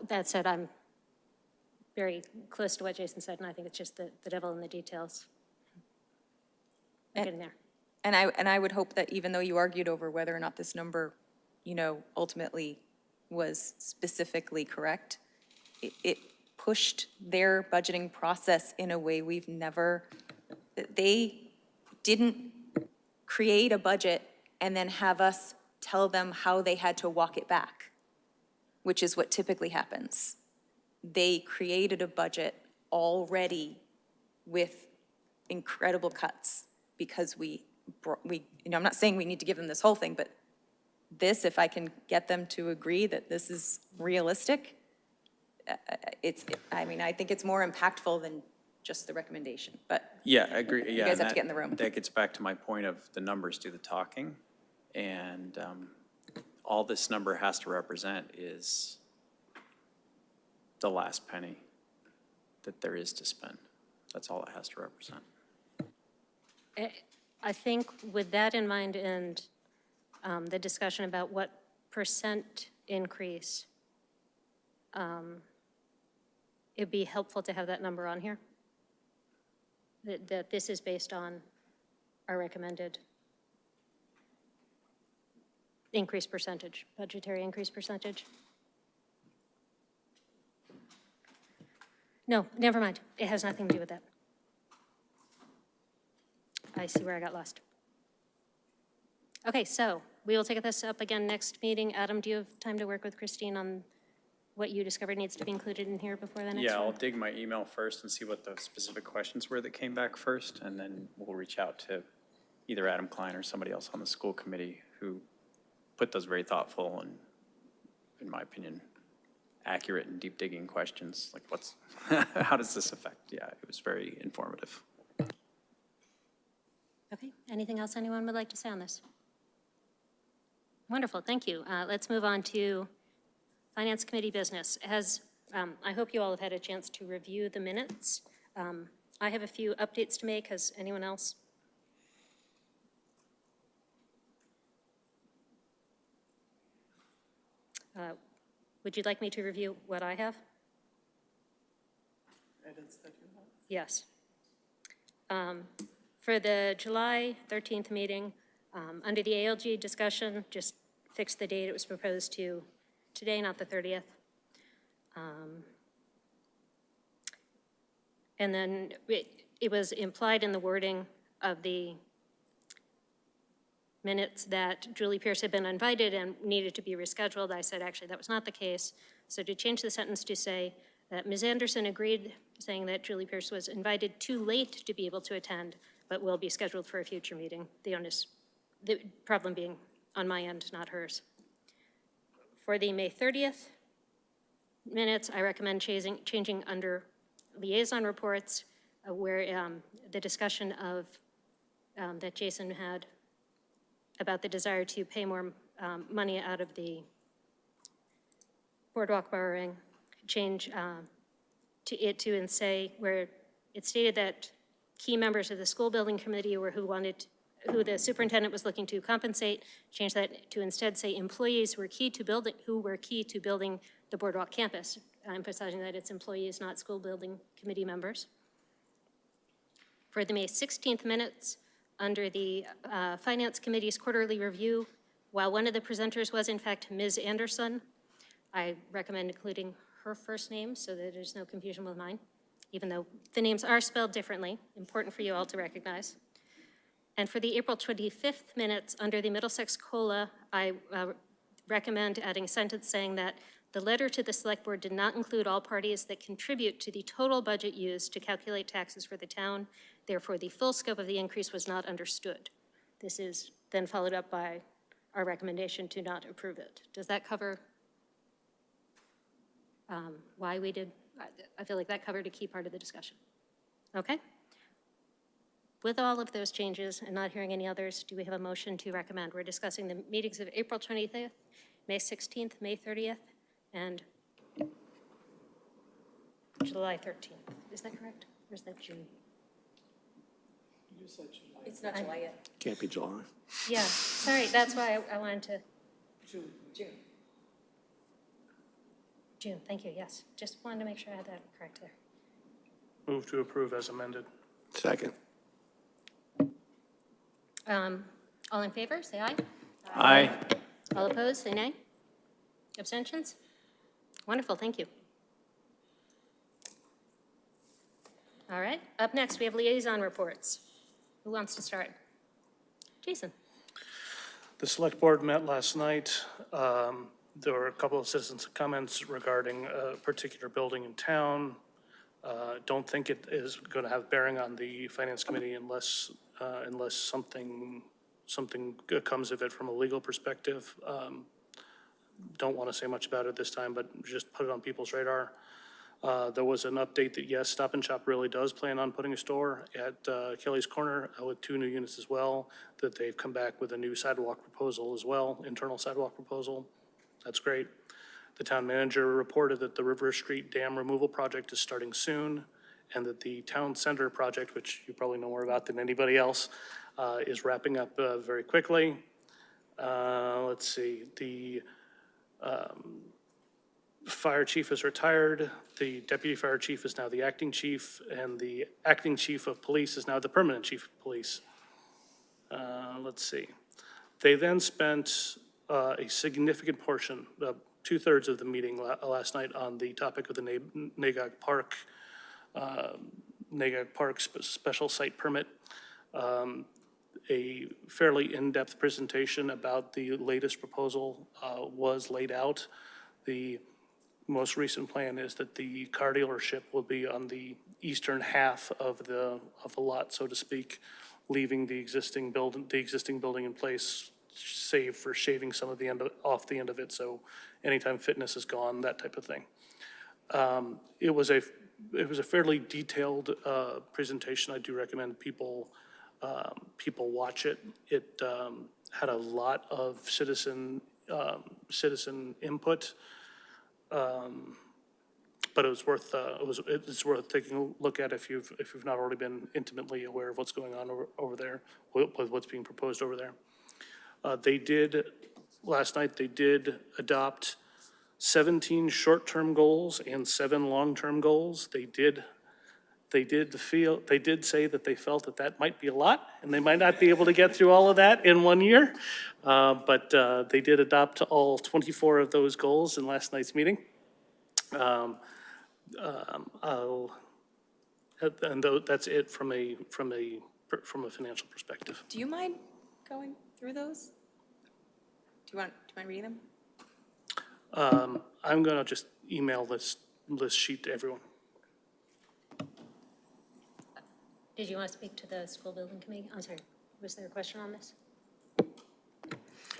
That said, I'm very close to what Jason said, and I think it's just the devil in the details. I'm getting there. And I would hope that even though you argued over whether or not this number, ultimately was specifically correct, it pushed their budgeting process in a way we've never, they didn't create a budget and then have us tell them how they had to walk it back, which is what typically happens. They created a budget already with incredible cuts because I'm not saying we need to give them this whole thing, but this, if I can get them to agree that this is realistic, I think it's more impactful than just the recommendation, but Yeah, I agree. Yeah, you guys and have to get in the room. That gets back to my point of the numbers do the talking. And all this number has to represent is the last penny that there is to spend. That's all it has to represent. I think with that in mind and the discussion about what percent increase, it'd be helpful to have that number on here. That this is based on our recommended increase percentage, budgetary increase percentage. No, never mind. It has nothing to do with that. I see where I got lost. Okay, so we will take this up again next meeting. Adam, do you have time to work with Christine on what you discovered needs to be included in here before the next Yeah, I'll one? dig my email first and see what the specific questions were that came back first, and then we'll reach out to either Adam Klein or somebody else on the school committee who put those very thoughtful and, in my opinion, accurate and deep digging questions, like what's, how does this affect? Yeah, it was very informative. Okay, anything else anyone would like to say on this? Wonderful, thank you. Let's move on to Finance Committee business. I hope you all have had a chance to review the minutes. I have a few updates to make. Has anyone else? Would you like me to review what I have? Edits that you have. Yes. For the July 13th meeting, under the ALG discussion, just fix the date. It was proposed to today, not the 30th. And then it was implied in the wording of the minutes that Julie Pierce had been invited and needed to be rescheduled. I said, actually, that was not the case. So to change the sentence to say that Ms. Anderson agreed, saying that Julie Pierce was invited too late to be able to attend, but will be scheduled for a future meeting. The problem being on my end, not hers. For the May 30th minutes, I recommend changing under Liaison Reports, where the discussion of that Jason had about the desire to pay more money out of the boardwalk borrowing, change to and say where it stated that key members of the school building committee were who the superintendent was looking to compensate, change that to instead say employees who were key to building the boardwalk campus, emphasizing that it's employees, not school building committee members. For the May 16th minutes, under the Finance Committee's quarterly review, while one of the presenters was in fact Ms. Anderson, I recommend including her first name so that there's no confusion with mine, even though the names are spelled differently, important for you all to recognize. And for the April 25th minutes, under the Middlesex COLA, I recommend adding a sentence saying that the letter to the Select Board did not include all parties that contribute to the total budget used to calculate taxes for the town. Therefore, the full scope of the increase was not understood. This is then followed up by our recommendation to not approve it. Does that cover why we did? I feel like that covered a key part of the discussion. Okay? With all of those changes and not hearing any others, do we have a motion to recommend? We're discussing the meetings of April 25th, May 16th, May 30th, and July 13th. Is that correct? Or is that June? You said July. It's not July yet. Can't be July. Yeah, sorry, that's why I wanted to. June. June, thank you, yes. Just wanted to make sure I had that correct there. Move to approve as amended. Second. All in favor, say aye. Aye. All opposed, say nay. Abstentions? Wonderful, thank you. All right, up next, we have liaison reports. Who wants to start? Jason. The select board met last night. There were a couple of citizens' comments regarding a particular building in town. Don't think it is going to have bearing on the finance committee unless something good comes of it from a legal perspective. Don't want to say much about it this time, but just put it on people's radar. There was an update that yes, Stop and Shop really does plan on putting a store at Kelly's Corner with 2 new units as well, that they've come back with a new sidewalk proposal as well, internal sidewalk proposal. That's great. The town manager reported that the River Street Dam removal project is starting soon, and that the town center project, which you probably know more about than anybody else, is wrapping up very quickly. Let's see, the fire chief is retired, the deputy fire chief is now the acting chief, and the acting chief of police is now the permanent chief of police. Let's see. They then spent a significant portion, 2/3 of the meeting last night on the topic of the Nagog Park special site permit. A fairly in-depth presentation about the latest proposal was laid out. The most recent plan is that the car dealership will be on the eastern half of the lot, so to speak, leaving the existing building in place, save for shaving some of the end off the end of it. So anytime fitness is gone, that type of thing. It was a fairly detailed presentation. I do recommend people watch it. It had a lot of citizen input. But it was worth it's worth taking a look at if you've not already been intimately aware of what's going on over there, with what's being proposed over there. Last night they did adopt 17 short-term goals and 7 long-term goals. They did say that they felt that might be a lot, and they might not be able to get through all of that in 1 year. But they did adopt all 24 of those goals in last night's meeting. That's it from a financial perspective. Do you mind going through those? Do you mind reading them? I'm gonna just email this sheet to everyone. Did you want to speak to the school building committee? I'm sorry, was there a question on this?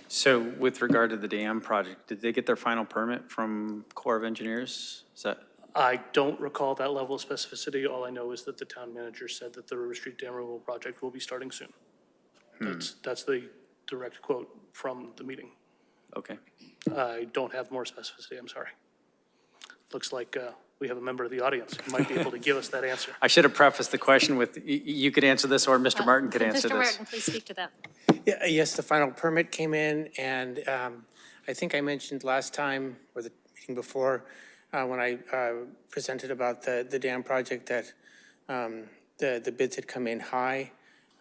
So with regard to the dam project, did they get their final permit from Corps of Engineers? Is that? I don't recall that level of specificity. All I know is that the town manager said that the River Street Dam removal project will be starting soon. That's the direct quote from the meeting. Okay. I don't have more specificity, I'm sorry. Looks like we have a member of the audience who might be able to give us that answer. I should have prefaced the question with, you could answer this, or Mr. Martin could answer Mr. this. Martin, please speak to that. Yeah, yes, the final permit came in, and I think I mentioned last time, or the meeting before, when I presented about the dam project, that the bids had come in high.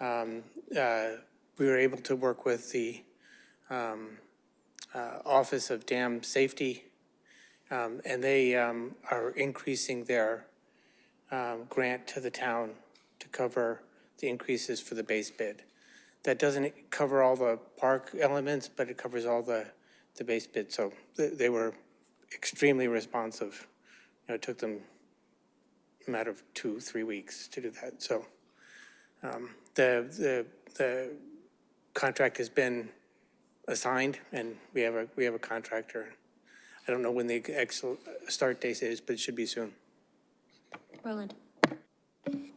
We were able to work with the Office of Dam Safety, and they are increasing their grant to the town to cover the increases for the base bid. That doesn't cover all the park elements, but it covers all the base bid. So they were extremely responsive. You know, it took them a matter of 2-3 weeks to do that. So the contract has been assigned, and we have a contractor. I don't know when the actual start date is, but it should be soon. Roland.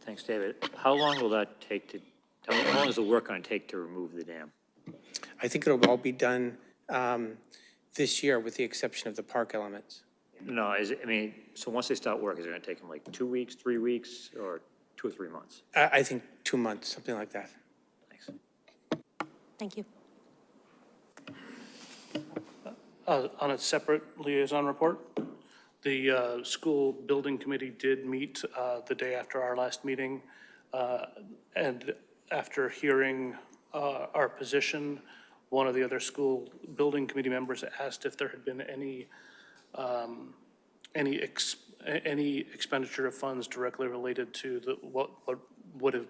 Thanks, David. How long will that take to, how long is the work going to take to remove the dam? I think it'll all be done this year, with the exception of the park elements. No, I mean, so once they start work, is it going to take them like 2 weeks, 3 weeks, or 2 or 3 months? I think 2 months, something like that. Thanks. Thank you. On a separate liaison report, the school building committee did meet the day after our last meeting. And after hearing our position, one of the other school building committee members asked if there had been any expenditure of funds directly related to what would have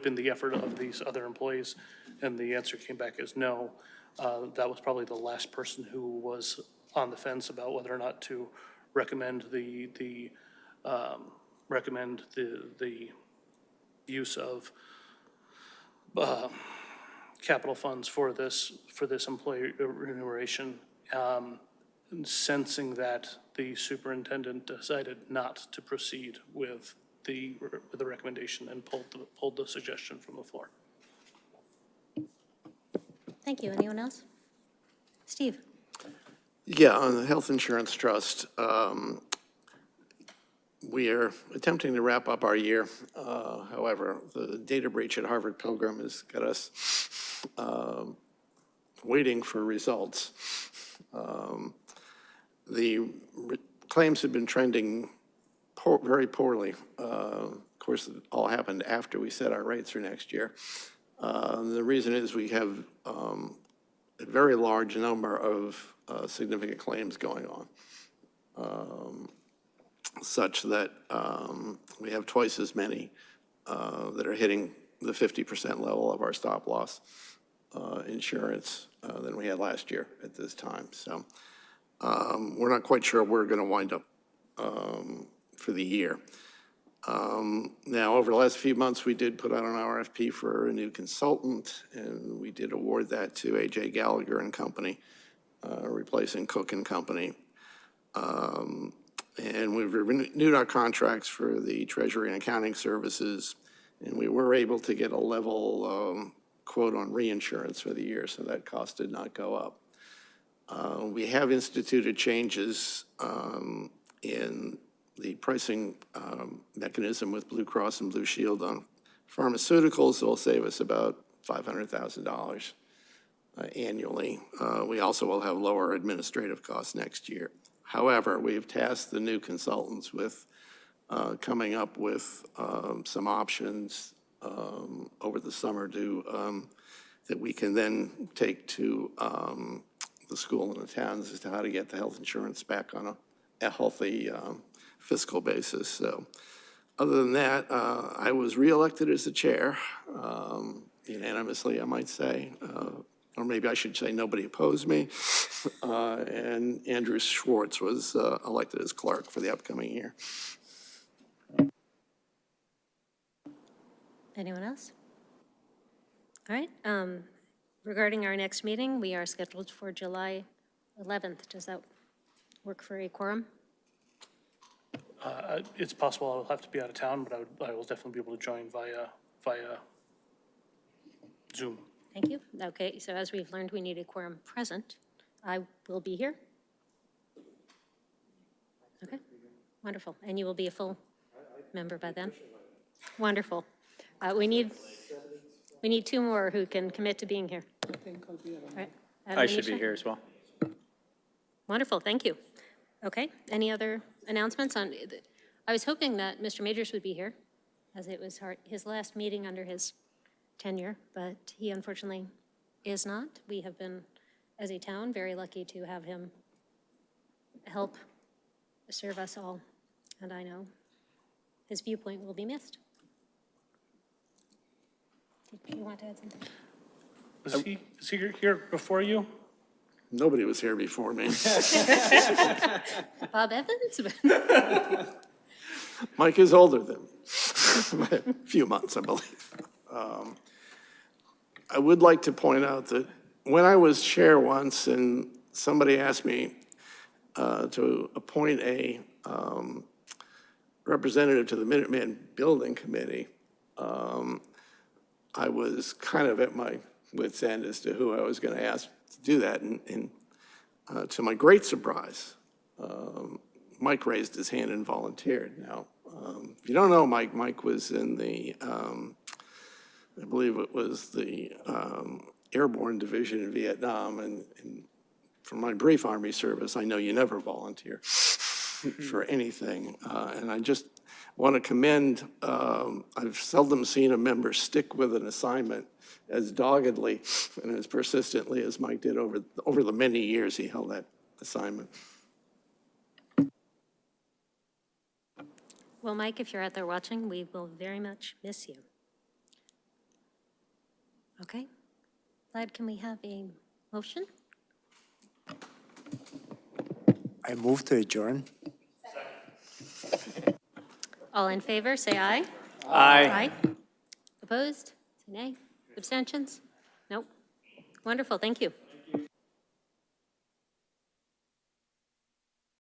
been the effort of these other employees, and the answer came back as no. That was probably the last person who was on the fence about whether or not to recommend the use of capital funds for this employee remuneration, sensing that the superintendent decided not to proceed with the recommendation and pulled the suggestion from the floor. Thank you. Anyone else? Steve? Yeah, on the health insurance trust, We are attempting to wrap up our year. However, the data breach at Harvard Pilgrim has got us waiting for results. The claims have been trending very poorly. Of course, it all happened after we set our rates for next year. The reason is we have a very large number of significant claims going on, such that we have twice as many that are hitting the 50% level of our stop loss insurance than we had last year at this time. So we're not quite sure where we're going to wind up for the year. Now, over the last few months, we did put out an RFP for a new consultant, and we did award that to AJ Gallagher and Company, replacing Cook and Company. And we've renewed our contracts for the Treasury and Accounting Services, and we were able to get a level quote on reinsurance for the year, so that cost did not go up. We have instituted changes in the pricing mechanism with Blue Cross and Blue Shield on pharmaceuticals that will save us about $500,000 annually. We also will have lower administrative costs next year. However, we've tasked the new consultants with coming up with some options over the summer that we can then take to the school and the towns as to how to get the health insurance back on a healthy fiscal basis. So other than that, I was reelected as the chair, unanimously, I might say. Or maybe I should say nobody opposed me. And Andrew Schwartz was elected as clerk for the upcoming year. Anyone else? All right. Regarding our next meeting, we are scheduled for July 11th. Does that work for a quorum? It's possible I'll have to be out of town, but I will definitely be able to join via Zoom. Thank you. Okay, so as we've learned, we need a quorum present. I will be here. Okay, wonderful. And you will be a full member by then? Wonderful. We need two more who can commit to being here. I think I'll be around. All right. I should be Anisha? here as well. Wonderful, thank you. Okay, any other announcements on, I was hoping that Mr. Majors would be here, as it was his last meeting under his tenure, but he unfortunately is not. We have been, as a town, very lucky to have him help serve us all, and I know his viewpoint will be missed. Do you want to add something? Is he here before you? Nobody was here before me. Bob Evans? Mike is older than me, by a few months, I believe. I would like to point out that when I was chair once and somebody asked me to appoint a representative to the Minuteman Building Committee, I was kind of at my wit's end as to who I was going to ask to do that. And to my great surprise, Mike raised his hand and volunteered. Now, if you don't know Mike, Mike was in the, I believe it was the Airborne Division in Vietnam. And from my brief Army service, I know you never volunteer for anything. And I just want to commend, I've seldom seen a member stick with an assignment as doggedly and as persistently as Mike did over the many years he held that assignment. Well, Mike, if you're out there watching, we will very much miss you. Okay. Vlad, can we have a motion? I move to adjourn. All in favor, say aye. Aye. Opposed? Say nay. Abstentions? Nope. Wonderful, thank you.